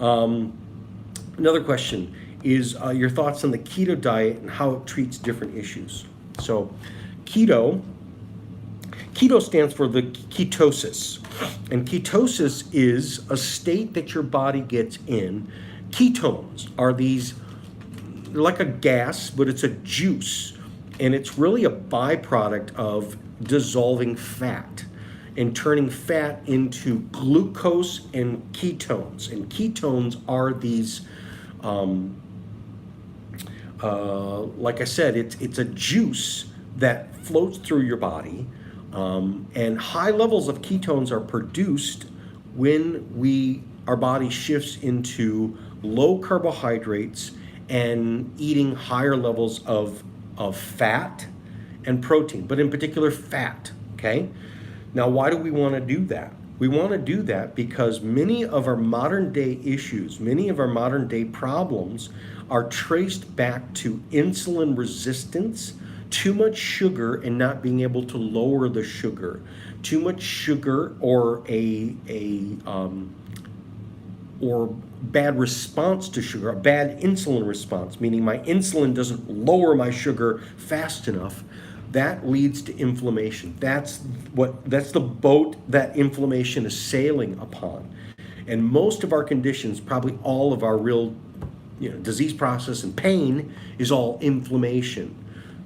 Speaker 1: Another question is your thoughts on the keto diet and how it treats different issues. So keto stands for the ketosis. And ketosis is a state that your body gets in. Ketones are they're like a gas, but it's a juice. And it's really a byproduct of dissolving fat and turning fat into glucose and ketones. And ketones are these, like I said, it's a juice that floats through your body, and high levels of ketones are produced when our body shifts into low carbohydrates and eating higher levels of fat and protein, but in particular fat, okay? Now, why do we want to do that? We want to do that because many of our modern day issues, many of our modern day problems are traced back to insulin resistance, too much sugar and not being able to lower the sugar, too much sugar, or or bad response to sugar, a bad insulin response, meaning my insulin doesn't lower my sugar fast enough. That leads to inflammation. That's the boat that inflammation is sailing upon. And most of our conditions, probably all of our real disease process and pain, is all inflammation.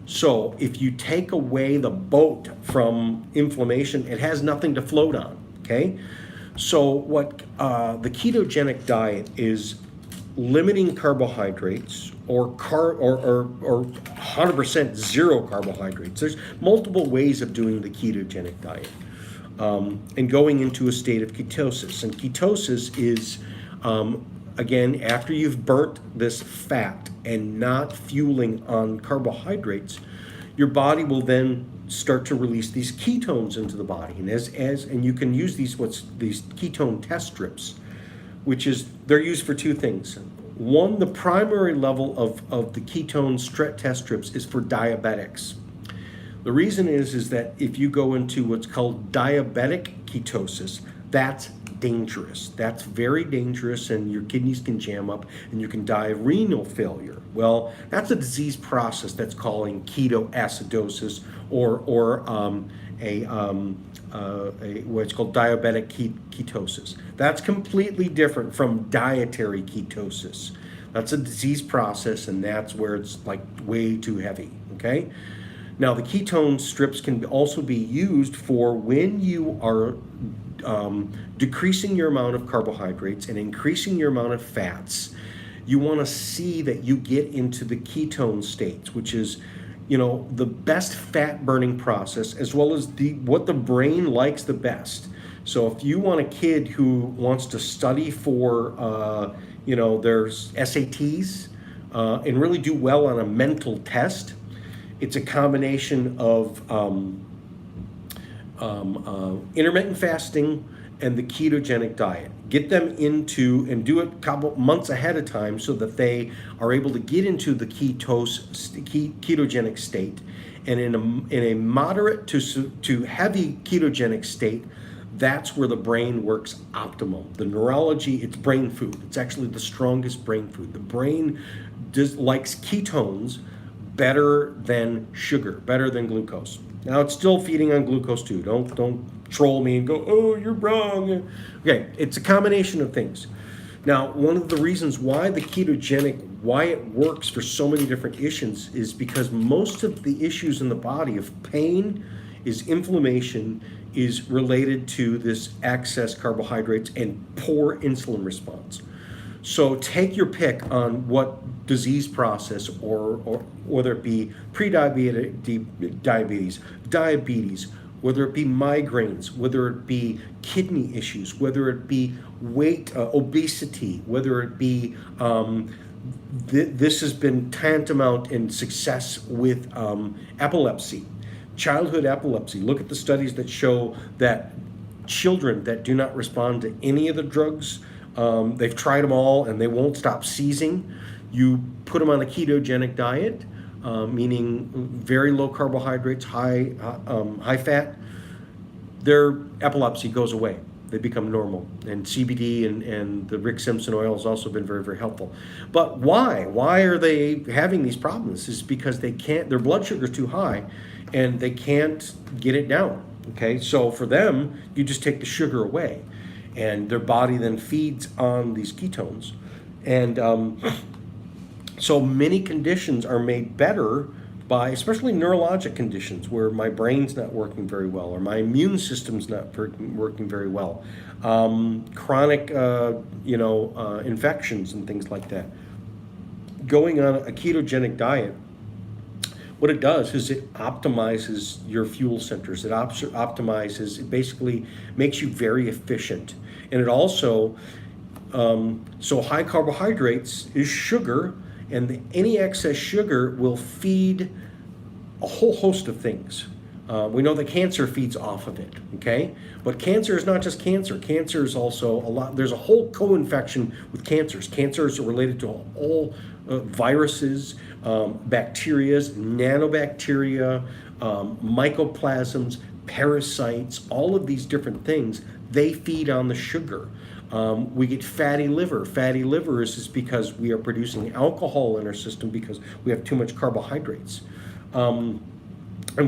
Speaker 1: So if you take away the boat from inflammation, it has nothing to float on, okay? So what the ketogenic diet is limiting carbohydrates or 100% zero carbohydrates. There's multiple ways of doing the ketogenic diet, and going into a state of ketosis. And ketosis is, again, after you've burnt this fat and not fueling on carbohydrates, your body will then start to release these ketones into the body. And and you can use these ketone test strips, which is, they're used for two things. One, the primary level of the ketone test strips is for diabetics. The reason is that if you go into what's called diabetic ketosis, that's dangerous. That's very dangerous, and your kidneys can jam up and you can die of renal failure. Well, that's a disease process that's called ketoacidosis or what's called diabetic ketosis. That's completely different from dietary ketosis. That's a disease process, and that's where it's like way too heavy, okay? Now, the ketone strips can also be used for when you are decreasing your amount of carbohydrates and increasing your amount of fats. You want to see that you get into the ketone states, which is, the best fat burning process, as well as what the brain likes the best. So if you want a kid who wants to study for, their SATs and really do well on a mental test, it's a combination of intermittent fasting and the ketogenic diet. Get them into, and do it a couple months ahead of time so that they are able to get into the ketogenic state. And in a moderate to heavy ketogenic state, that's where the brain works optimal. The neurology, it's brain food. It's actually the strongest brain food. The brain likes ketones better than sugar, better than glucose. Now, it's still feeding on glucose too. Don't troll me and go, oh, you're wrong. Okay, it's a combination of things. Now, one of the reasons why the ketogenic, why it works for so many different issues is because most of the issues in the body of pain, is inflammation, is related to this excess carbohydrates and poor insulin response. So take your pick on what disease process, or whether it be diabetes, whether it be migraines, whether it be kidney issues, whether it be weight, obesity, whether it be, this has been tantamount in success with epilepsy, childhood epilepsy. Look at the studies that show that children that do not respond to any of the drugs, they've tried them all and they won't stop seizing. You put them on a ketogenic diet, meaning very low carbohydrates, high fat, their epilepsy goes away. They become normal. And CBD and the Rick Simpson oil has also been very, very helpful. But why? Why are they having these problems? It's because they can't, their blood sugar is too high and they can't get it down. Okay, so for them, you just take the sugar away and their body then feeds on these ketones. And so many conditions are made better by, especially neurologic conditions where my brain's not working very well or my immune system's not working very well, chronic infections and things like that. Going on a ketogenic diet, what it does is it optimizes your fuel centers. It optimizes, it basically makes you very efficient. And it also, so high carbohydrates is sugar, and any excess sugar will feed a whole host of things. We know that cancer feeds off of it, okay? But cancer is not just cancer. Cancer is also there's a whole co-infection with cancers. Cancers are related to all viruses, bacteria, nanobacteria, mycoplasms, parasites, all of these different things, they feed on the sugar. We get fatty liver. Fatty liver is because we are producing alcohol in our system because we have too much carbohydrates. And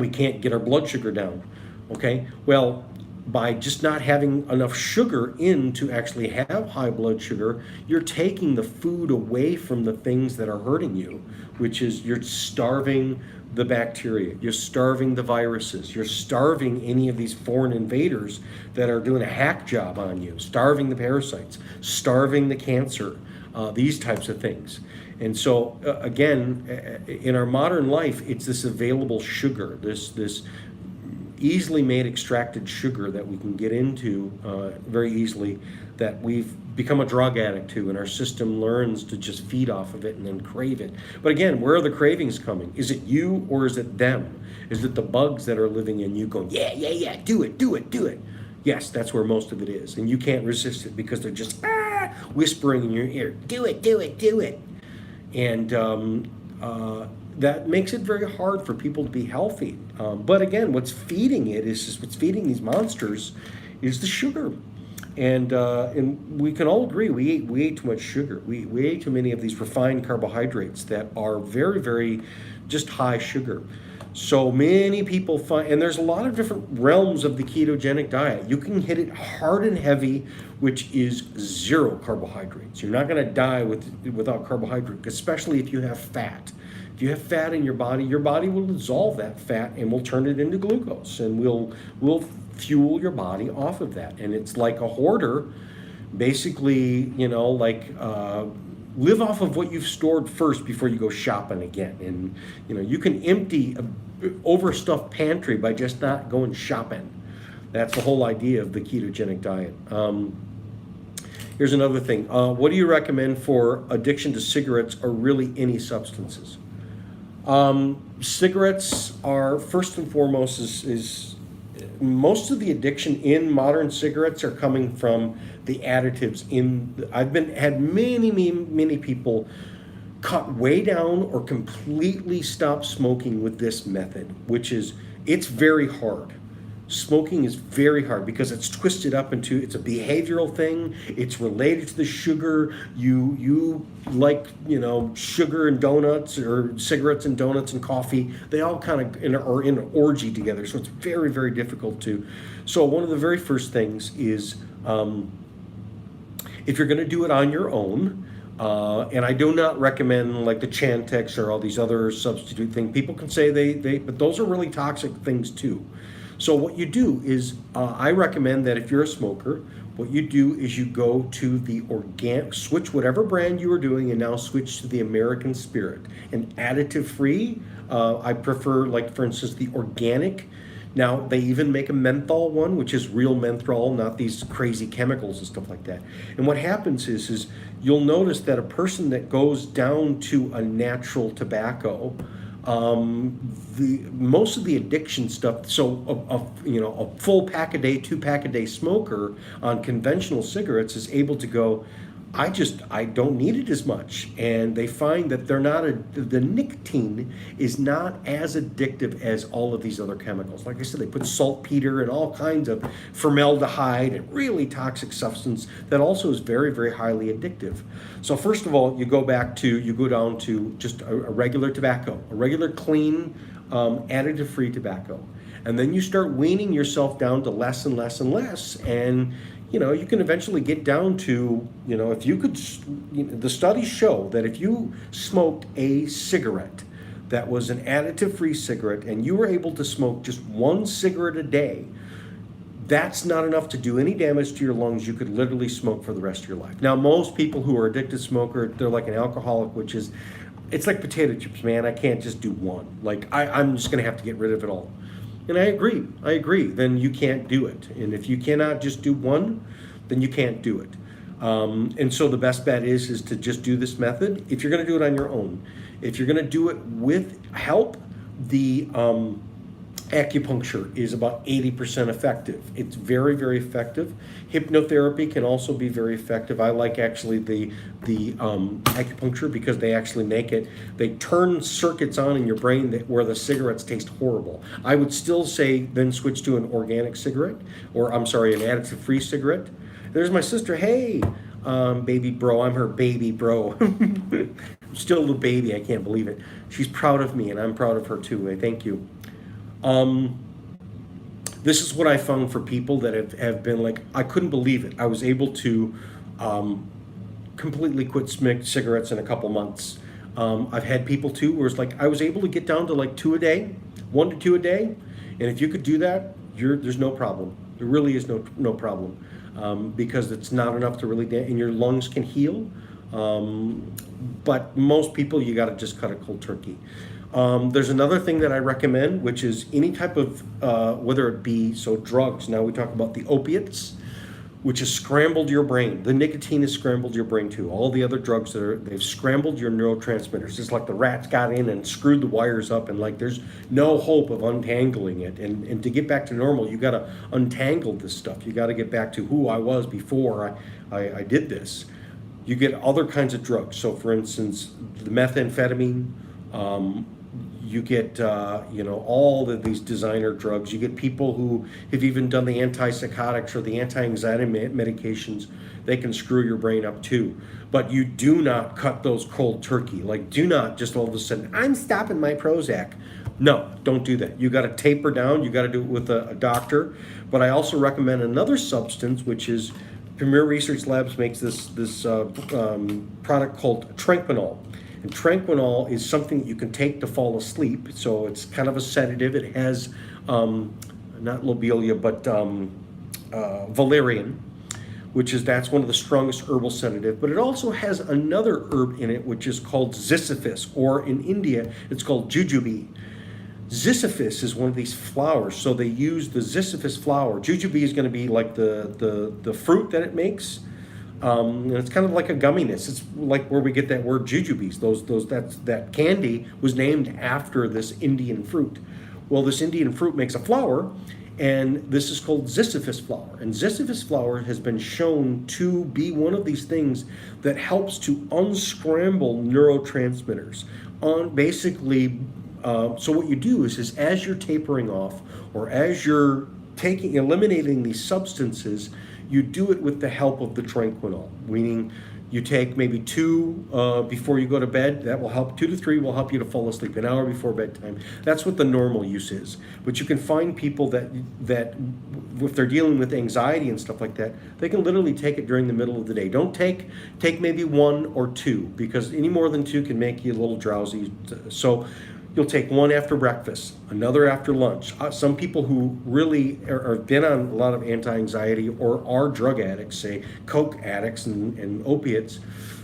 Speaker 1: we can't get our blood sugar down, okay? Well, by just not having enough sugar in to actually have high blood sugar, you're taking the food away from the things that are hurting you, which is you're starving the bacteria, you're starving the viruses, you're starving any of these foreign invaders that are doing a hack job on you, starving the parasites, starving the cancer, these types of things. And so, again, in our modern life, it's this available sugar, this easily made extracted sugar that we can get into very easily, that we've become a drug addict to, and our system learns to just feed off of it and then crave it. But again, where are the cravings coming? Is it you or is it them? Is it the bugs that are living in you going, yeah, do it? Yes, that's where most of it is. And you can't resist it because they're just whispering in your ear, do it. And that makes it very hard for people to be healthy. But again, what's feeding these monsters is the sugar. And we can all agree we ate too much sugar. We ate too many of these refined carbohydrates that are very, very just high sugar. So many people find, and there's a lot of different realms of the ketogenic diet. You can hit it hard and heavy, which is zero carbohydrates. You're not going to die without carbohydrate, especially if you have fat. If you have fat in your body will dissolve that fat and will turn it into glucose, and will fuel your body off of that. And it's like a hoarder, basically, live off of what you've stored first before you go shopping again. And you can empty a overstuffed pantry by just not going shopping. That's the whole idea of the ketogenic diet. Here's another thing. What do you recommend for addiction to cigarettes or really any substances? Cigarettes are, first and foremost, is most of the addiction in modern cigarettes are coming from the additives in. Had many people cut way down or completely stop smoking with this method, which is, it's very hard. Smoking is very hard because it's twisted up into, it's a behavioral thing. It's related to the sugar. You like, sugar and donuts, or cigarettes and donuts and coffee. They all kind of are in an orgy together. So it's very, very difficult to. So one of the very first things is, if you're going to do it on your own, and I do not recommend like the Chantix or all these other substitute things. People can say but those are really toxic things too. So what you do is, I recommend that if you're a smoker, what you do is you go to the organic, switch whatever brand you are doing, and now switch to the American Spirit. And additive free, I prefer, like for instance, the organic. Now they even make a menthol one, which is real menthol, not these crazy chemicals and stuff like that. And what happens is you'll notice that a person that goes down to a natural tobacco, most of the addiction stuff. So a full pack a day, 2-pack a day smoker on conventional cigarettes is able to go, I don't need it as much. And they find that the nicotine is not as addictive as all of these other chemicals. Like I said, they put saltpeter and all kinds of formaldehyde and really toxic substance that also is very, very highly addictive. So first of all, you go down to just a regular tobacco, a regular clean, additive-free tobacco. And then you start weaning yourself down to less and less and less. And you can eventually get down to, if you could, the studies show that if you smoked a cigarette that was an additive-free cigarette and you were able to smoke just one cigarette a day, that's not enough to do any damage to your lungs. You could literally smoke for the rest of your life. Now, most people who are addicted smoker, they're like an alcoholic, which is, it's like potato chips, man. I can't just do one. Like, I'm just going to have to get rid of it all. And I agree. Then you can't do it. And if you cannot just do one, then you can't do it. And so the best bet is to just do this method. If you're going to do it on your own, if you're going to do it with help, the acupuncture is about 80% effective. It's very, very effective. Hypnotherapy can also be very effective. I like actually the acupuncture because they actually they turn circuits on in your brain where the cigarettes taste horrible. I would still say then switch to an organic cigarette, or an additive-free cigarette. There's my sister. Hey, baby bro. I'm her baby bro. I'm still a little baby. I can't believe it. She's proud of me, and I'm proud of her too. Thank you. This is what I found for people that have been like, I couldn't believe it. I was able to completely quit cigarettes in a couple months. I've had people too where it's like, I was able to get down to like 2 a day, 1 to 2 a day. And if you could do that, there's no problem. There really is no problem, because it's not enough to really, and your lungs can heal. But most people, you got to just cut a cold turkey. There's another thing that I recommend, which is any type of, whether it be, drugs. Now we talk about the opiates, which has scrambled your brain. The nicotine has scrambled your brain too. All the other drugs they've scrambled your neurotransmitters. It's like the rats got in and screwed the wires up, and like there's no hope of untangling it. And to get back to normal, you got to untangle this stuff. You got to get back to who I was before I did this. You get other kinds of drugs. So for instance, the methamphetamine, you get, all of these designer drugs. You get people who have even done the antipsychotics or the anti-anxiety medications. They can screw your brain up too. But you do not cut those cold turkey. Like, do not just all of a sudden, I'm stopping my Prozac. No, don't do that. You got to taper down. You got to do it with a doctor. But I also recommend another substance, which is Premier Research Labs makes this product called Tranquinol. And Tranquinol is something that you can take to fall asleep. So it's kind of a sedative. It has not lobelia, but valerian, that's one of the strongest herbal sedative. But it also has another herb in it, which is called ziziphus, or in India, it's called jujube. Ziziphus is one of these flowers, so they use the ziziphus flower. Jujube is going to be like the fruit that it makes. And it's kind of like a gumminess. It's like where we get that word jujubes. That candy was named after this Indian fruit. Well, this Indian fruit makes a flower, And this is called ziziphus flower. And ziziphus flower has been shown to be one of these things that helps to unscramble neurotransmitters. On basically, so what you do is as you're tapering off, or as you're eliminating these substances, you do it with the help of the tranquinol, meaning you take maybe 2 before you go to bed. That will help. 2 to 3 will help you to fall asleep an hour before bedtime. That's what the normal use is. But you can find people that if they're dealing with anxiety and stuff like that, they can literally take it during the middle of the day. Don't take maybe 1 or 2, because any more than 2 can make you a little drowsy. So you'll take 1 after breakfast, another after lunch. Some people who really have been on a lot of anti-anxiety or are drug addicts, say coke addicts and opiates,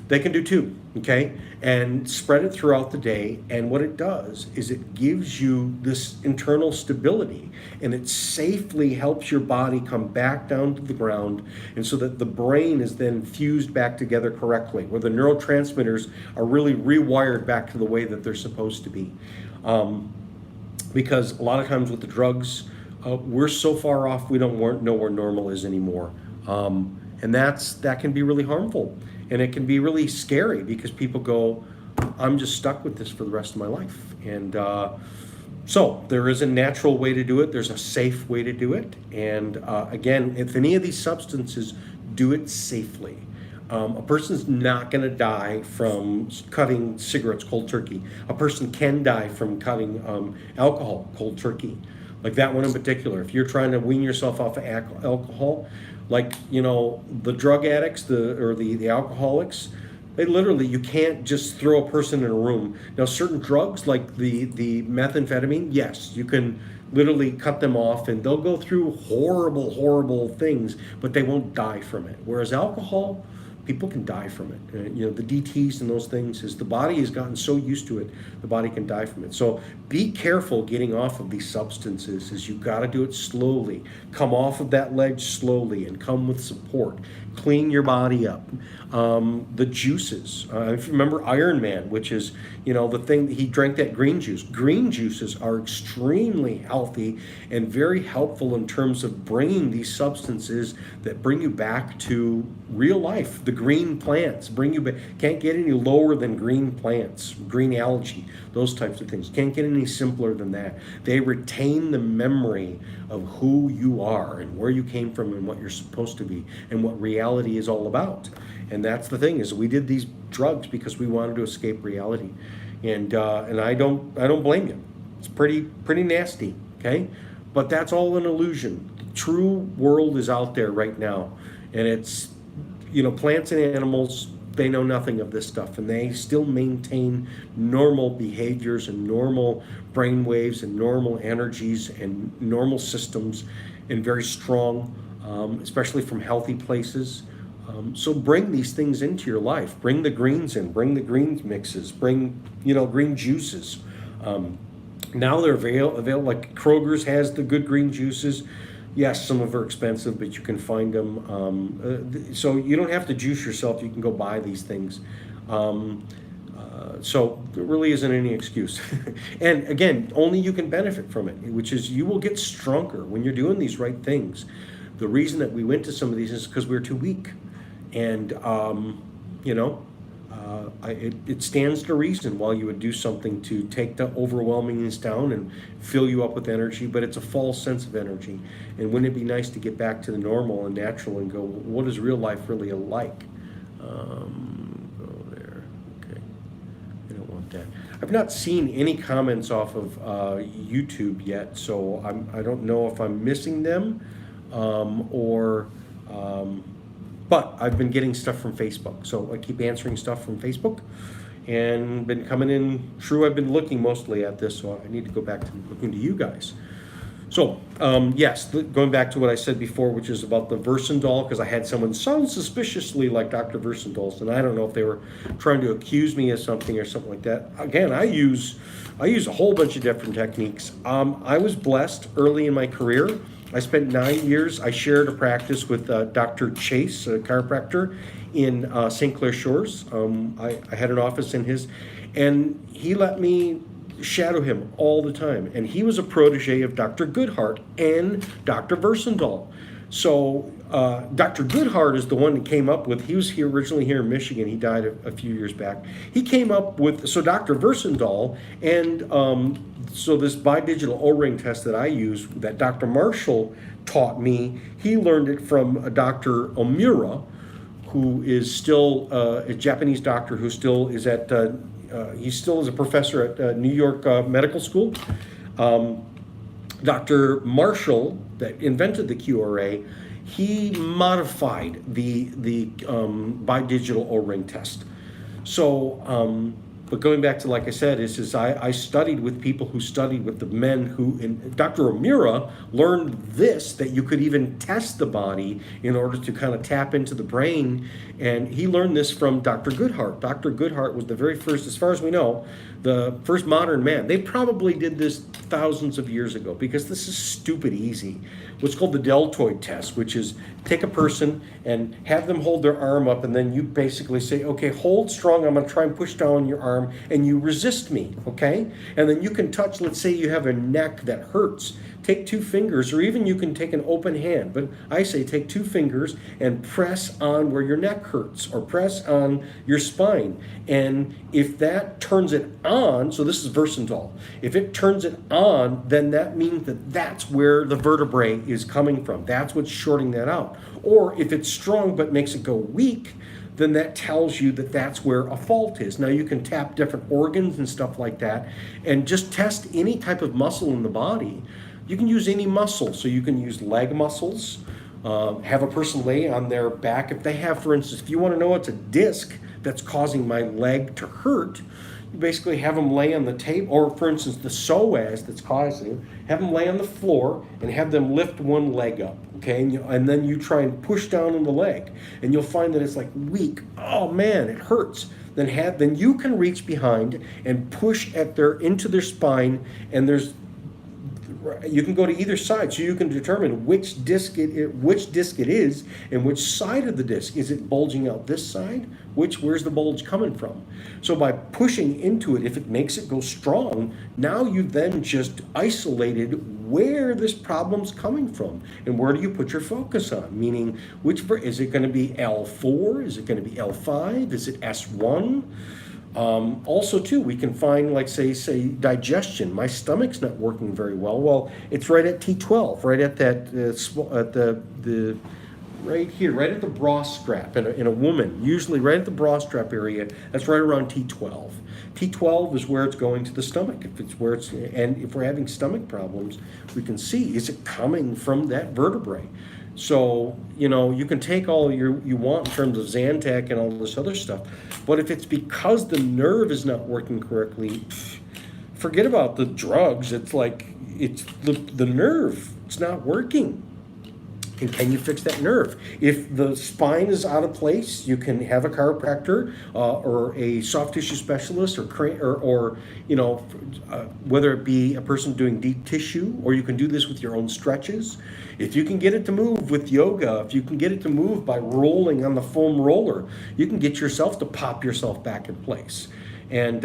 Speaker 1: they can do 2, okay? And spread it throughout the day. And what it does is it gives you this internal stability, and it safely helps your body come back down to the ground, and so that the brain is then fused back together correctly, where the neurotransmitters are really rewired back to the way that they're supposed to be. Because a lot of times with the drugs, we're so far off we don't know where normal is anymore. And that can be really harmful. And it can be really scary, because people go, I'm just stuck with this for the rest of my life. And so there is a natural way to do it. There's a safe way to do it. And again, if any of these substances, do it safely. A person's not going to die from cutting cigarettes cold turkey. A person can die from cutting alcohol cold turkey, like that one in particular. If you're trying to wean yourself off of alcohol, like, the drug addicts, the alcoholics, they literally, you can't just throw a person in a room. Now, certain drugs like the methamphetamine, yes, you can literally cut them off and they'll go through horrible things, but they won't die from it. Whereas alcohol, people can die from it. The DTs and those things, is the body has gotten so used to it, the body can die from it. So be careful getting off of these substances, is you got to do it slowly. Come off of that ledge slowly and come with support. Clean your body up. The juices, if you remember Iron Man, which is, the thing, he drank that green juice. Green juices are extremely healthy and very helpful in terms of bringing these substances that bring you back to real life. The green plants bring you back. Can't get any lower than green plants, green algae, those types of things. Can't get any simpler than that. They retain the memory of who you are and where you came from and what you're supposed to be and what reality is all about. And that's the thing, is we did these drugs because we wanted to escape reality. And I don't blame you. It's pretty nasty, okay? But that's all an illusion. The true world is out there right now. And it's, plants and animals, they know nothing of this stuff, and they still maintain normal behaviors and normal brain waves and normal energies and normal systems, and very strong, especially from healthy places. So bring these things into your life. Bring the greens in. Bring the greens mixes. Bring, green juices. Now they're available. Like Kroger's has the good green juices. Yes, some of them are expensive, but you can find them. So you don't have to juice yourself. You can go buy these things. So there really isn't any excuse. And again, only you can benefit from it, which is you will get stronger when you're doing these right things. The reason that we went to some of these is because we were too weak. And, it stands to reason while you would do something to take the overwhelmingness down and fill you up with energy, but it's a false sense of energy. And wouldn't it be nice to get back to the normal and natural and go, what is real life really like? Go there. Okay. I don't want that. I've not seen any comments off of YouTube yet, so I don't know if I'm missing them but I've been getting stuff from Facebook. So I keep answering stuff from Facebook and been coming in. True, I've been looking mostly at this, so I need to go back to looking to you guys. So, yes, going back to what I said before, which is about the Versandol, because I had someone sound suspiciously like Dr. Versandol, and I don't know if they were trying to accuse me of something or something like that. Again, I use a whole bunch of different techniques. I was blessed early in my career. I spent 9 years. I shared a practice with Dr. Chase, a chiropractor, in St. Clair Shores. I had an office in his, and he let me shadow him all the time. And he was a protege of Dr. Goodhart and Dr. Versendal. So Dr. Goodhart is the one that came up with, he was here originally here in Michigan. He died a few years back. He came up with, so Dr. Versendal and so this bidigital O-ring test that I use, that Dr. Marshall taught me, he learned it from Dr. Omura, who is still a Japanese doctor who still is at, he still is a professor at New York Medical School. Dr. Marshall, that invented the QRA, he modified the bidigital O-ring test. So, but going back to, like I said, I studied with people who studied with the men who, and Dr. Omura learned this, that you could even test the body in order to kind of tap into the brain. And he learned this from Dr. Goodhart. Dr. Goodhart was the very first, as far as we know, the first modern man. They probably did this thousands of years ago, because this is stupid easy. What's called the Deltoid Test, which is take a person and have them hold their arm up, and then you basically say, okay, hold strong, I'm going to try and push down your arm, and you resist me, okay? And then you can touch, let's say you have a neck that hurts. Take 2 fingers, or even you can take an open hand, but I say take 2 fingers and press on where your neck hurts, or press on your spine. And if that turns it on, so this is Versendal, if it turns it on, then that means that that's where the vertebrae is coming from. That's what's shorting that out. Or if it's strong but makes it go weak, then that tells you that that's where a fault is. Now you can tap different organs and stuff like that, and just test any type of muscle in the body. You can use any muscle, so you can use leg muscles, have a person lay on their back. If they have, for instance, if you want to know it's a disc that's causing my leg to hurt, you basically have them lay on the table, or for instance, the psoas that's causing, have them lay on the floor and have them lift one leg up, okay? And then you try and push down on the leg, and you'll find that it's like weak. Oh man, it hurts. Then you can reach behind and push into their spine, and you can go to either side, so you can determine which disc it is, and which side of the disc. Is it bulging out this side? Where's the bulge coming from? So by pushing into it, if it makes it go strong, now you've then just isolated where this problem's coming from, and where do you put your focus on? Meaning, is it going to be L4? Is it going to be L5? Is it S1? Also, too, we can find, like, say digestion. My stomach's not working very well. Well, it's right at T12, right at that right here, right at the bra strap in a woman. Usually, right at the bra strap area. That's right around T12. T12 is where it's going to the stomach. And if we're having stomach problems, we can see, is it coming from that vertebrae? So, you can take all you want in terms of Zantac and all this other stuff, but if it's because the nerve is not working correctly, forget about the drugs. It's like, it's the nerve. It's not working. And can you fix that nerve? If the spine is out of place, you can have a chiropractor or a soft tissue specialist, or whether it be a person doing deep tissue, or you can do this with your own stretches. If you can get it to move with yoga, if you can get it to move by rolling on the foam roller, you can get yourself to pop yourself back in place. And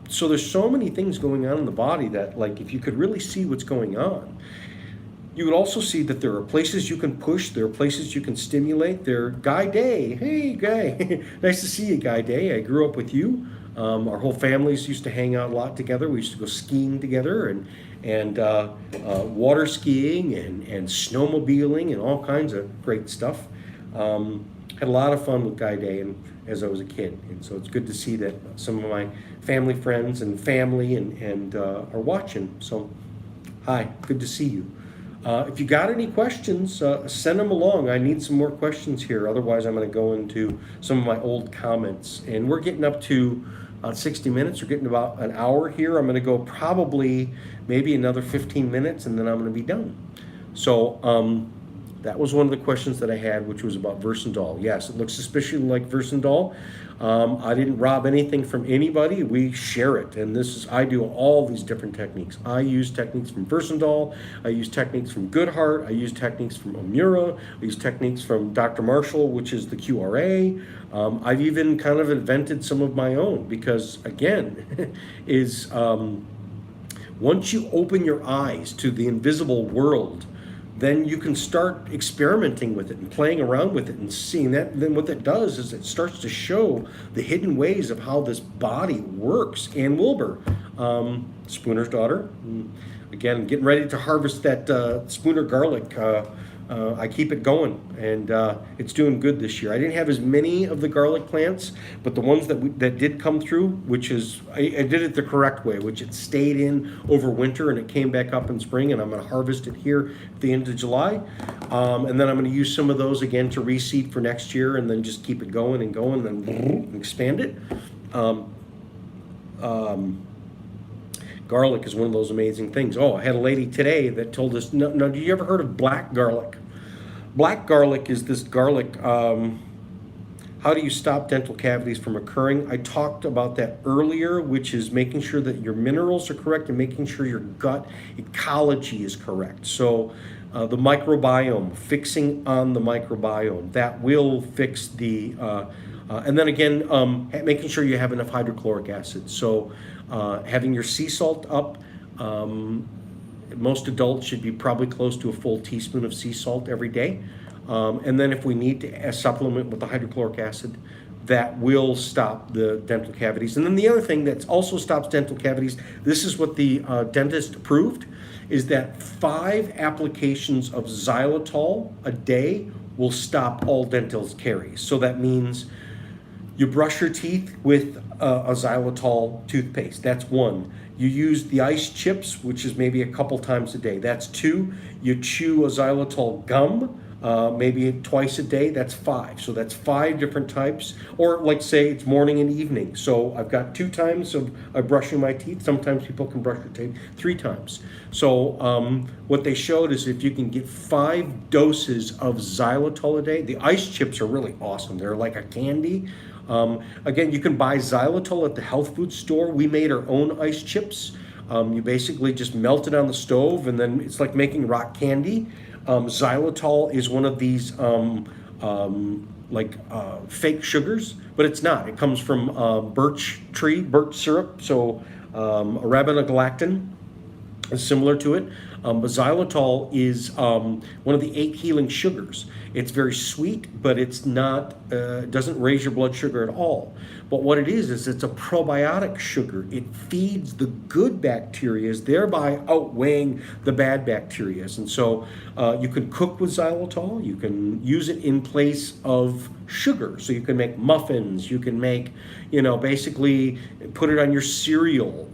Speaker 1: so there's so many things going on in the body that, like, if you could really see what's going on, you would also see that there are places you can push, there are places you can stimulate. Guy Day, hey Guy, nice to see you, Guy Day. I grew up with you. Our whole families used to hang out a lot together. We used to go skiing together, and water skiing and snowmobiling and all kinds of great stuff. Had a lot of fun with Guy Day as I was a kid, and so it's good to see that some of my family friends and family and are watching. So hi, good to see you. If you got any questions, send them along. I need some more questions here. Otherwise, I'm going to go into some of my old comments. And we're getting up to 60 minutes. We're getting about an hour here. I'm going to go probably maybe another 15 minutes, and then I'm going to be done. So that was one of the questions that I had, which was about Versendal. Yes, it looks suspiciously like Versendal. I didn't rob anything from anybody. We share it, and I do all these different techniques. I use techniques from Versendal. I use techniques from Goodhart. I use techniques from Omura. I use techniques from Dr. Marshall, which is the QRA. I've even kind of invented some of my own, because again, Once you open your eyes to the invisible world, then you can start experimenting with it and playing around with it and seeing that. Then what that does is it starts to show the hidden ways of how this body works. Ann Wilbur, Spooner's daughter, again, getting ready to harvest that Spooner garlic. I keep it going, and it's doing good this year. I didn't have as many of the garlic plants, but the ones that did come through, which is, I did it the correct way, which it stayed in over winter and it came back up in spring, and I'm going to harvest it here at the end of July. And then I'm going to use some of those again to reseed for next year, and then just keep it going and going, and then expand it. Garlic is one of those amazing things. Oh, I had a lady today that told us, no, did you ever heard of black garlic? Black garlic is this garlic, how do you stop dental cavities from occurring? I talked about that earlier, which is making sure that your minerals are correct and making sure your gut ecology is correct. So the microbiome, fixing on the microbiome, that will fix the, and then again, making sure you have enough hydrochloric acid. So having your sea salt up, most adults should be probably close to a full teaspoon of sea salt every day. And then if we need to supplement with the hydrochloric acid, that will stop the dental cavities. And then the other thing that also stops dental cavities, this is what the dentist approved, is that 5 applications of xylitol a day will stop all dental caries. So that means you brush your teeth with a xylitol toothpaste. That's 1. You use the ice chips, which is maybe a couple times a day. That's 2. You chew a xylitol gum, maybe twice a day. That's 5. So that's 5 different types. Or like say it's morning and evening. So I've got 2 times of brushing my teeth. Sometimes people can brush their teeth 3 times. So what they showed is if you can get 5 doses of xylitol a day, the ice chips are really awesome. They're like a candy. Again, you can buy xylitol at the health food store. We made our own ice chips. You basically just melt it on the stove, and then it's like making rock candy. Xylitol is one of these fake sugars, but it's not. It comes from birch syrup, so arabinogalactin is similar to it. But xylitol is one of the 8 healing sugars. It's very sweet, but it's not, doesn't raise your blood sugar at all. But what it is it's a probiotic sugar. It feeds the good bacteria, thereby outweighing the bad bacteria. And so you can cook with xylitol. You can use it in place of sugar. So you can make muffins. You can make, basically put it on your cereal.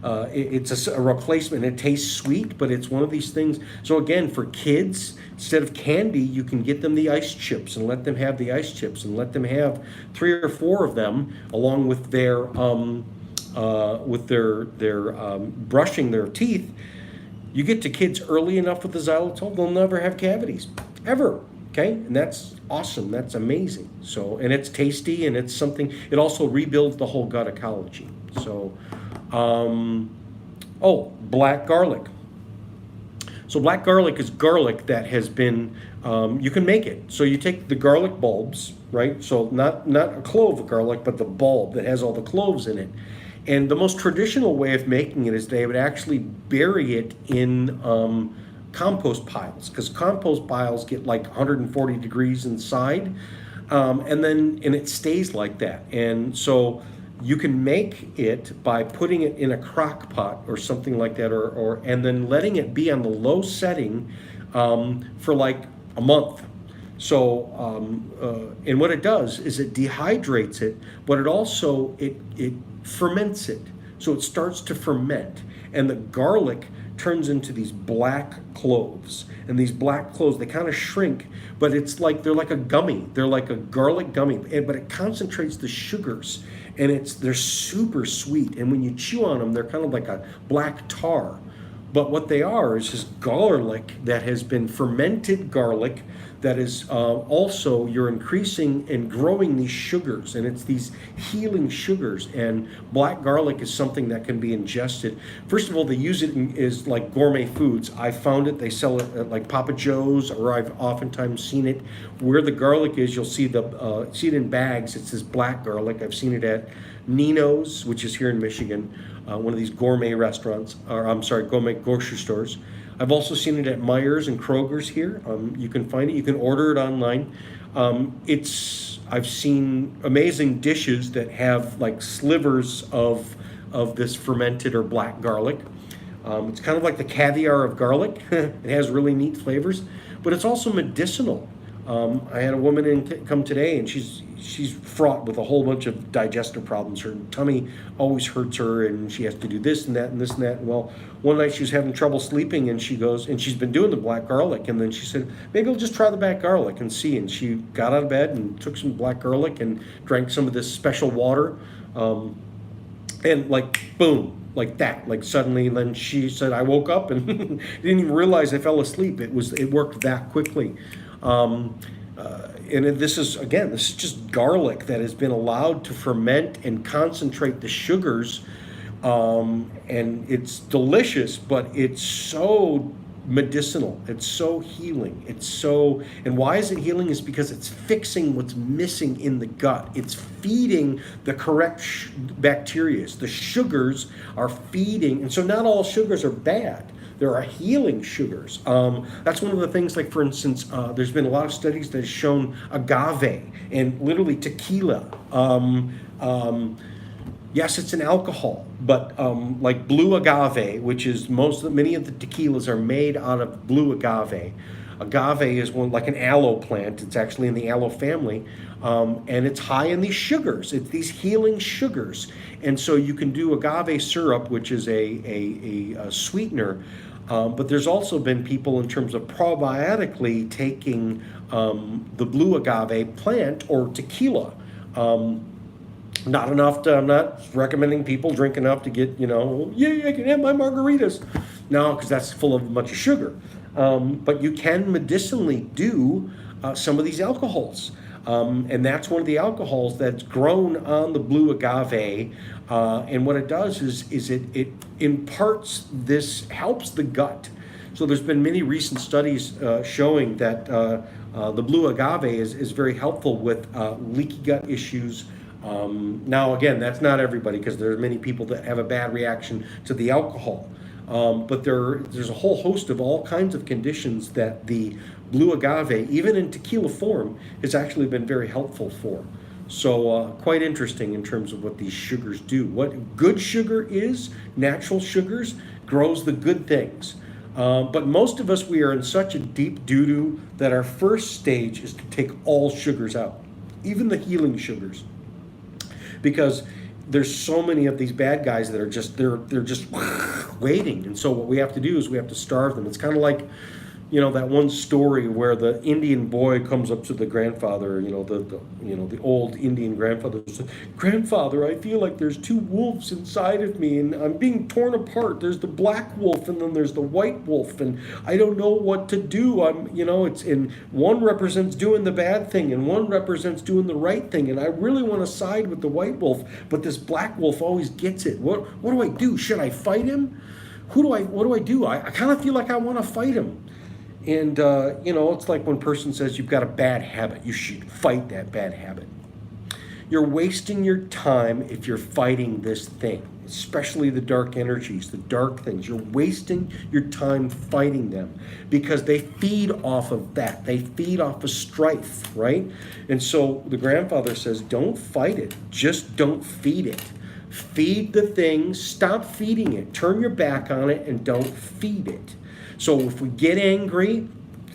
Speaker 1: It's a replacement. It tastes sweet, but it's one of these things. So again, for kids, instead of candy, you can get them the ice chips and let them have the ice chips and let them have 3 or 4 of them along with their brushing their teeth. You get to kids early enough with the xylitol, they'll never have cavities ever. Okay, and that's awesome. That's amazing. So, and it's tasty, and it's something. It also rebuilds the whole gut ecology. So, black garlic. So black garlic is garlic that has been, you can make it. So you take the garlic bulbs, right? So not a clove of garlic, but the bulb that has all the cloves in it. And the most traditional way of making it is they would actually bury it in compost piles, because compost piles get like 140 degrees inside, and it stays like that. And so you can make it by putting it in a crock pot or something like that, and then letting it be on the low setting for like a month. So and what it does is it dehydrates it, but it also it ferments it. So it starts to ferment, and the garlic turns into these black cloves. And these black cloves, they kind of shrink, but it's like they're like a gummy. They're like a garlic gummy, but it concentrates the sugars, and they're super sweet. And when you chew on them, they're kind of like a black tar. But what they are is just garlic that has been fermented garlic that is also, you're increasing and growing these sugars, and it's these healing sugars. And black garlic is something that can be ingested. First of all, they use it as like gourmet foods. I found it, they sell it at like Papa Joe's, or I've oftentimes seen it where the garlic is. You'll see see it in bags. It's this black garlic. I've seen it at Nino's, which is here in Michigan, one of these gourmet restaurants, or I'm sorry, gourmet grocery stores. I've also seen it at Meijer's and Kroger's here. You can find it. You can order it online. I've seen amazing dishes that have like slivers of this fermented or black garlic. It's kind of like the caviar of garlic. It has really neat flavors, but it's also medicinal. I had a woman come today, and she's fraught with a whole bunch of digestive problems. Her tummy always hurts her, and she has to do this and that and this and that. Well, one night she was having trouble sleeping, and she goes, and she's been doing the black garlic, and then she said, maybe I'll just try the black garlic and see. And she got out of bed and took some black garlic and drank some of this special water, and like boom, like that, like suddenly. And then she said, I woke up and didn't even realize I fell asleep. It worked that quickly. And this is just garlic that has been allowed to ferment and concentrate the sugars, and it's delicious, but it's so medicinal, it's so healing, and why is it healing? Is because it's fixing what's missing in the gut. It's feeding the correct bacteria. The sugars are feeding, and so not all sugars are bad. There are healing sugars. That's one of the things, like for instance, there's been a lot of studies that have shown agave and literally tequila. Yes, it's an alcohol, but like blue agave, which is many of the tequilas are made out of blue agave. Agave is like an aloe plant. It's actually in the aloe family, and it's high in these sugars. It's these healing sugars, and so you can do agave syrup, which is a sweetener. But there's also been people in terms of probiotically taking the blue agave plant or tequila. Not enough I'm not recommending people drink enough to get, I can have my margaritas. No, because that's full of a bunch of sugar. But you can medicinally do some of these alcohols. And that's one of the alcohols that's grown on the blue agave. And what it does is it imparts helps the gut. So there's been many recent studies showing that the blue agave is very helpful with leaky gut issues. Now, again, that's not everybody, because there are many people that have a bad reaction to the alcohol. But there's a whole host of all kinds of conditions that the blue agave, even in tequila form, has actually been very helpful for. So quite interesting in terms of what these sugars do. What good sugar is, natural sugars, grows the good things. But most of us, we are in such a deep doo-doo that our first stage is to take all sugars out, even the healing sugars. Because there's so many of these bad guys that are they're just waiting. And so what we have to do is we have to starve them. It's kind of like, that one story where the Indian boy comes up to the grandfather, the old Indian grandfather says, "Grandfather, I feel like there's two wolves inside of me, and I'm being torn apart. There's the black wolf, and then there's the white wolf, and I don't know what to do. And one represents doing the bad thing, and one represents doing the right thing, and I really want to side with the white wolf, but this black wolf always gets it. What do I do? Should I fight him? What do I do? I kind of feel like I want to fight him." And, it's like when a person says you've got a bad habit, you should fight that bad habit. You're wasting your time if you're fighting this thing, especially the dark energies, the dark things. You're wasting your time fighting them because they feed off of that. They feed off of strife, right? And so the grandfather says, don't fight it. Just don't feed it. Feed the thing. Stop feeding it. Turn your back on it and don't feed it. So if we get angry,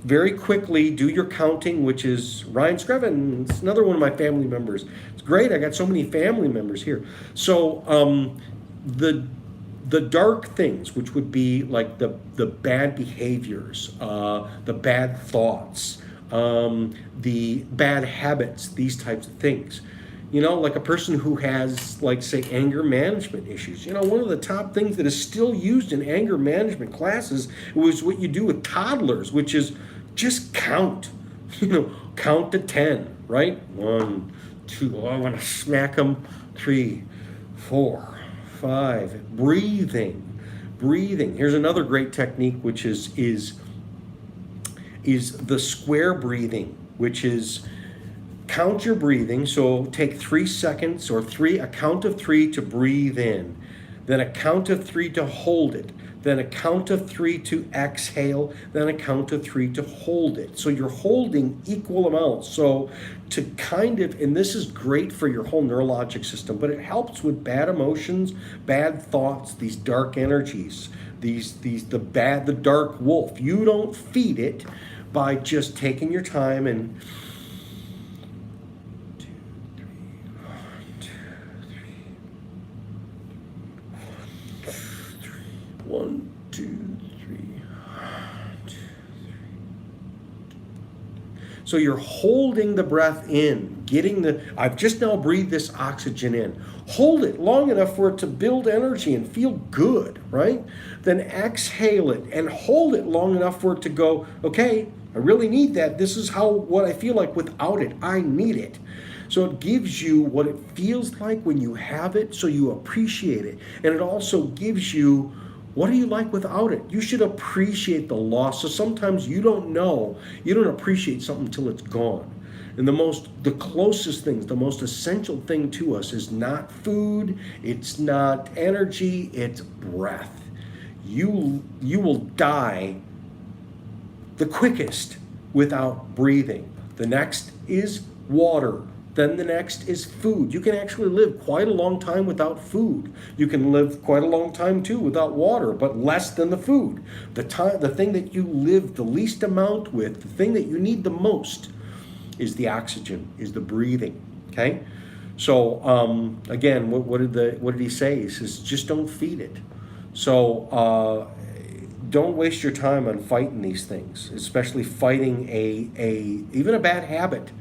Speaker 1: very quickly do your counting, which is Ryan Screven. It's another one of my family members. It's great. I got so many family members here. So the dark things, which would be like the bad behaviors, the bad thoughts, the bad habits, these types of things. Like a person who has, like, say, anger management issues. One of the top things that is still used in anger management classes was what you do with toddlers, which is just count. count to 10, right? 1, 2, oh, I want to smack them. 3, 4, 5. Breathing. Here's another great technique, which is the square breathing, which is count your breathing. So take 3 seconds or a count of 3 to breathe in, then a count of 3 to hold it, then a count of 3 to exhale, then a count of 3 to hold it. So you're holding equal amounts. So to kind of, and this is great for your whole neurologic system, but it helps with bad emotions, bad thoughts, these dark energies, the dark wolf. You don't feed it by just taking your time and 1, 2, 3. So you're holding the breath in, I've just now breathed this oxygen in. Hold it long enough for it to build energy and feel good, right? Then exhale it and hold it long enough for it to go, okay, I really need that. This is what I feel like without it. I need it. So it gives you what it feels like when you have it, so you appreciate it. And it also gives you, what do you like without it? You should appreciate the loss. So sometimes you don't appreciate something until it's gone. And the closest things, the most essential thing to us is not food, it's not energy, it's breath. You will die the quickest without breathing. The next is water. Then the next is food. You can actually live quite a long time without food. You can live quite a long time too without water, but less than the food. The thing that you live the least amount with, the thing that you need the most, is the oxygen, is the breathing. Okay? So again, what did he say? He says, just don't feed it. So don't waste your time on fighting these things, especially fighting even a bad habit.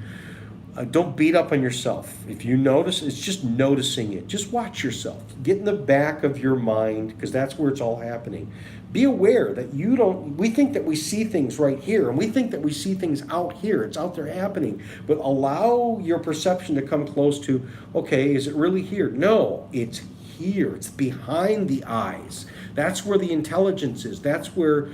Speaker 1: Don't beat up on yourself. If you notice, it's just noticing it. Just watch yourself. Get in the back of your mind, because that's where it's all happening. Be aware that we think that we see things right here, and we think that we see things out here. It's out there happening. But allow your perception to come close to, okay, is it really here? No, it's here. It's behind the eyes. That's where the intelligence is. That's where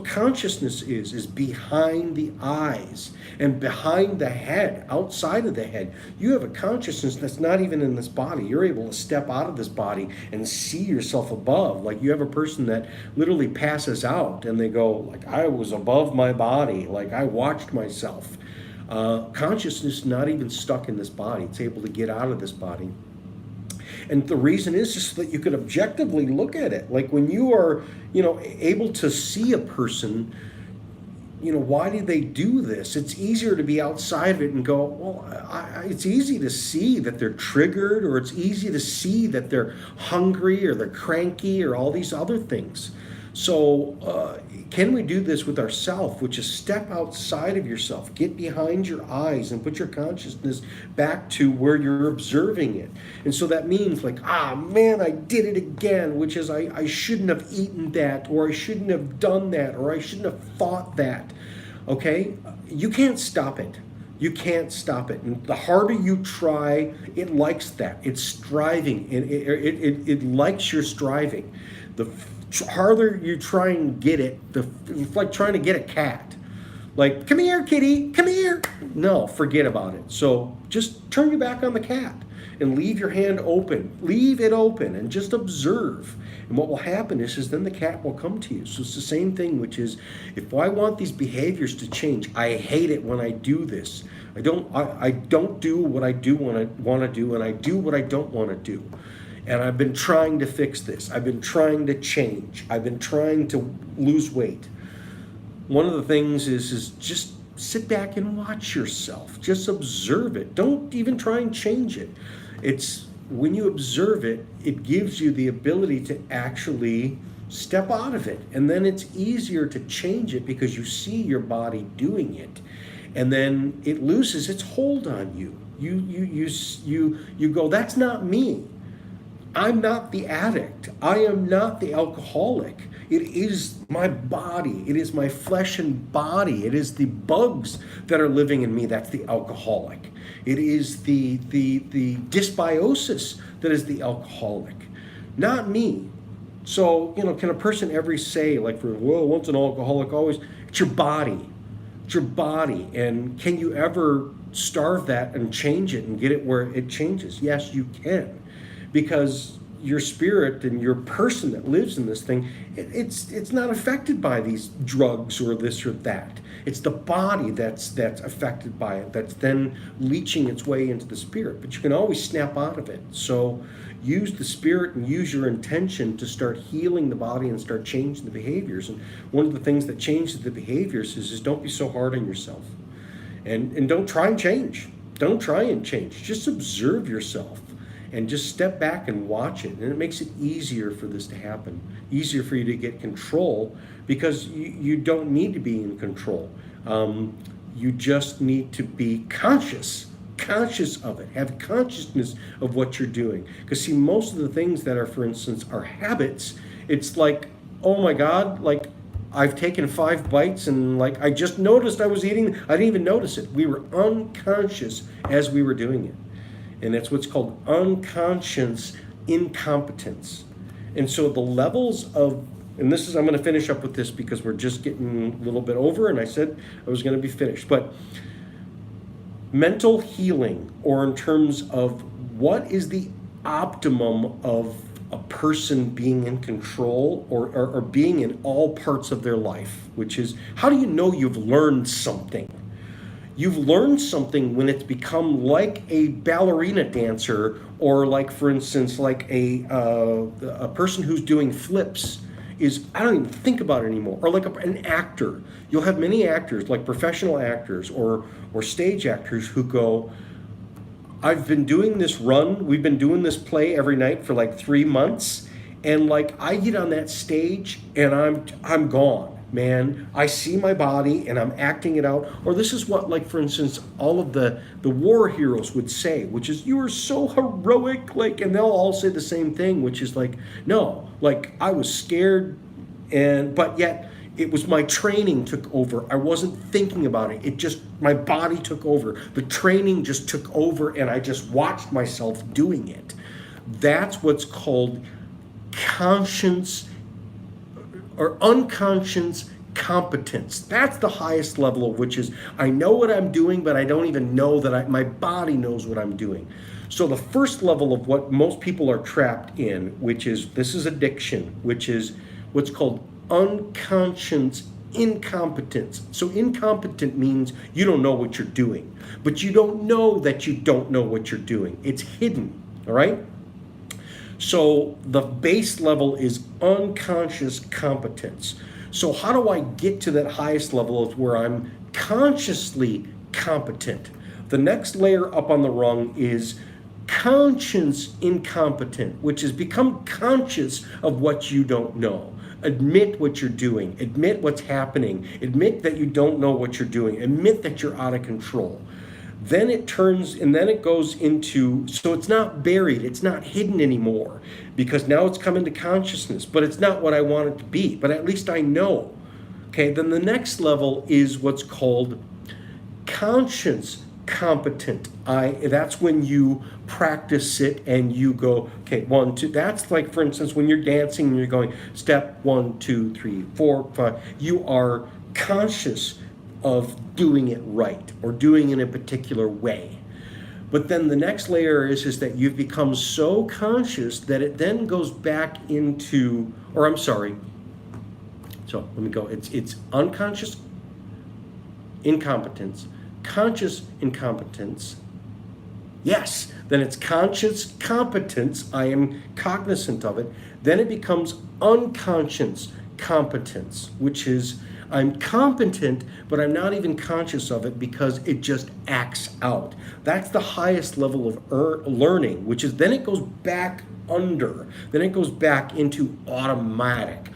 Speaker 1: consciousness is behind the eyes and behind the head, outside of the head. You have a consciousness that's not even in this body. You're able to step out of this body and see yourself above. Like you have a person that literally passes out and they go, like, I was above my body. Like I watched myself. Consciousness not even stuck in this body. It's able to get out of this body. And the reason is just that you could objectively look at it. Like when you are, able to see a person, why do they do this? It's easier to be outside of it and go, well, it's easy to see that they're triggered, or it's easy to see that they're hungry or they're cranky or all these other things. So can we do this with ourselves, which is step outside of yourself, get behind your eyes and put your consciousness back to where you're observing it. And so that means like, man, I did it again, which is I shouldn't have eaten that, or I shouldn't have done that, or I shouldn't have thought that. Okay? You can't stop it. You can't stop it. And the harder you try, it likes that. It's striving. It likes your striving. The harder you try and get it, it's like trying to get a cat. Like, come here, kitty, come here. No, forget about it. So just turn your back on the cat and leave your hand open. Leave it open and just observe. And what will happen is then the cat will come to you. So it's the same thing, which is, if I want these behaviors to change, I hate it when I do this. I don't do what I do want to do, and I do what I don't want to do. And I've been trying to fix this. I've been trying to change. I've been trying to lose weight. One of the things is just sit back and watch yourself. Just observe it. Don't even try and change it. It's when you observe it, it gives you the ability to actually step out of it. And then it's easier to change it because you see your body doing it. And then it loses its hold on you. You go, that's not me. I'm not the addict. I am not the alcoholic. It is my body. It is my flesh and body. It is the bugs that are living in me that's the alcoholic. It is the dysbiosis that is the alcoholic, not me. So, can a person ever say, like, well, once an alcoholic, always? It's your body. It's your body. And can you ever starve that and change it and get it where it changes? Yes, you can. Because your spirit and your person that lives in this thing, it's not affected by these drugs or this or that. It's the body that's affected by it, that's then leaching its way into the spirit. But you can always snap out of it. So use the spirit and use your intention to start healing the body and start changing the behaviors. And one of the things that changes the behaviors is don't be so hard on yourself. And don't try and change. Don't try and change. Just observe yourself. And just step back and watch it. And it makes it easier for this to happen. Easier for you to get control because you don't need to be in control. You just need to be conscious of it. Have consciousness of what you're doing. Because see, most of the things that are, for instance, are habits, it's like, oh my God, like I've taken 5 bites and like I just noticed I was eating. I didn't even notice it. We were unconscious as we were doing it. And that's what's called unconscious incompetence. And so the levels of, and this is, I'm going to finish up with this because we're just getting a little bit over, and I said I was going to be finished. But mental healing, or in terms of what is the optimum of a person being in control or being in all parts of their life, which is, how do you know you've learned something? You've learned something when it's become like a ballerina dancer, or like, for instance, like a person who's doing flips is, I don't even think about it anymore. Or like an actor. You'll have many actors, like professional actors or stage actors who go, I've been doing this run, we've been doing this play every night for like 3 months, and like I get on that stage and I'm gone. Man, I see my body and I'm acting it out. Or this is what, like, for instance, all of the war heroes would say, which is, you are so heroic, like, and they'll all say the same thing, which is like, no, like, I was scared, but yet it was my training took over. I wasn't thinking about it. It just, my body took over. The training just took over and I just watched myself doing it. That's what's called conscience or unconscious competence. That's the highest level of which is, I know what I'm doing, but I don't even know that my body knows what I'm doing. So the first level of what most people are trapped in, which is, this is addiction, which is what's called unconscious incompetence. So incompetent means you don't know what you're doing, but you don't know that you don't know what you're doing. It's hidden, all right? So the base level is unconscious competence. So how do I get to that highest level of where I'm consciously competent? The next layer up on the rung is conscious incompetent, which is become conscious of what you don't know. Admit what you're doing. Admit what's happening. Admit that you don't know what you're doing. Admit that you're out of control. Then it turns, and then it goes into, so it's not buried, it's not hidden anymore, because now it's come into consciousness, but it's not what I want it to be, but at least I know. Okay, then the next level is what's called conscious competent. That's when you practice it and you go, okay, 1, 2, that's like, for instance, when you're dancing and you're going step 1, 2, 3, 4, 5, you are conscious of doing it right or doing it in a particular way. But then the next layer is that you've become so conscious that it then goes back into, or I'm sorry, so let me go, it's unconscious incompetence, conscious incompetence, yes, then it's conscious competence, I am cognizant of it, then it becomes unconscious competence, which is I'm competent, but I'm not even conscious of it because it just acts out. That's the highest level of learning, which is then it goes back under. Then it goes back into autonomic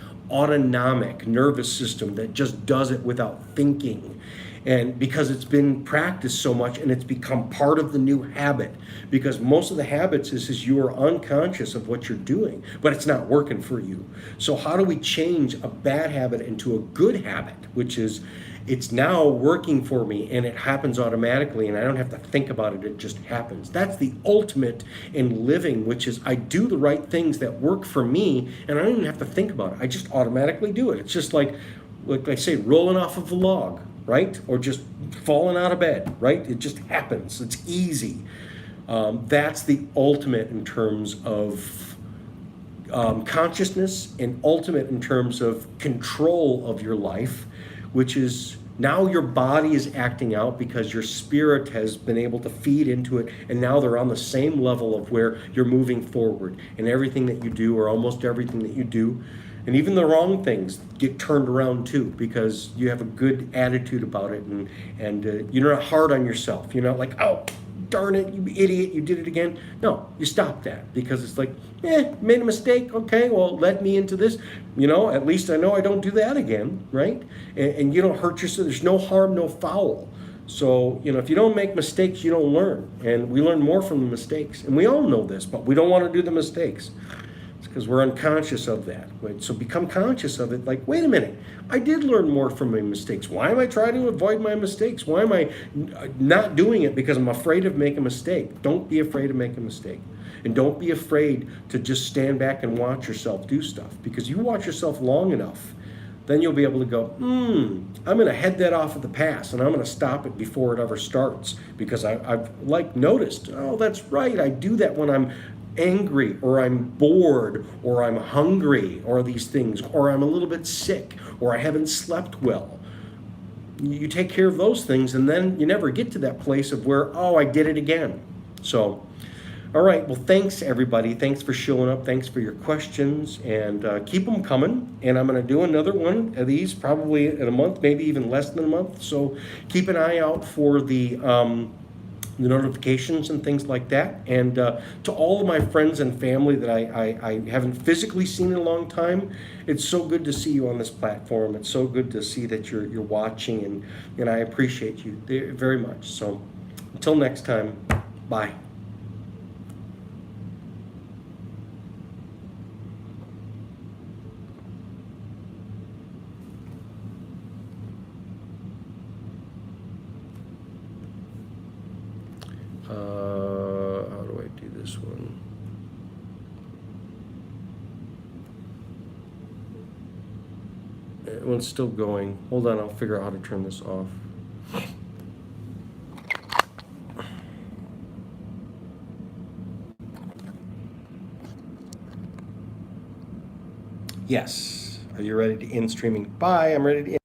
Speaker 1: nervous system that just does it without thinking. And because it's been practiced so much and it's become part of the new habit, because most of the habits is you are unconscious of what you're doing, but it's not working for you. So how do we change a bad habit into a good habit, which is it's now working for me and it happens automatically and I don't have to think about it, it just happens. That's the ultimate in living, which is I do the right things that work for me and I don't even have to think about it. I just automatically do it. It's just like I say, rolling off of a log, right? Or just falling out of bed, right? It just happens. It's easy. That's the ultimate in terms of consciousness and ultimate in terms of control of your life, which is now your body is acting out because your spirit has been able to feed into it, and now they're on the same level of where you're moving forward, and everything that you do, or almost everything that you do, and even the wrong things get turned around too, because you have a good attitude about it, and you're not hard on yourself. You're not like, oh, darn it, you idiot, you did it again. No, you stop that, because it's like, made a mistake, okay, well, let me into this, at least I know I don't do that again, right? And you don't hurt yourself. There's no harm, no foul. So, if you don't make mistakes, you don't learn, and we learn more from the mistakes, and we all know this, but we don't want to do the mistakes. Because we're unconscious of that. Right? So become conscious of it, like, wait a minute, I did learn more from my mistakes. Why am I trying to avoid my mistakes? Why am I not doing it? Because I'm afraid of making a mistake. Don't be afraid of making a mistake. And don't be afraid to just stand back and watch yourself do stuff. Because you watch yourself long enough, then you'll be able to go, I'm going to head that off at the pass, and I'm going to stop it before it ever starts. Because I've noticed, oh, that's right, I do that when I'm angry, or I'm bored, or I'm hungry, or these things, or I'm a little bit sick, or I haven't slept well. You take care of those things, and then you never get to that place of where, oh, I did it again. So, all right, well, thanks everybody. Thanks for showing up. Thanks for your questions, and keep them coming. And I'm going to do another one of these probably in a month, maybe even less than a month. So keep an eye out for the notifications and things like that. And to all of my friends and family that I haven't physically seen in a long time, it's so good to see you on this platform. It's so good to see that you're watching, and I appreciate you very much. So until next time, bye. How do I do this one? That one's still going. Hold on, I'll figure out how to turn this off. Yes. Are you ready to end streaming? Bye, I'm ready to end.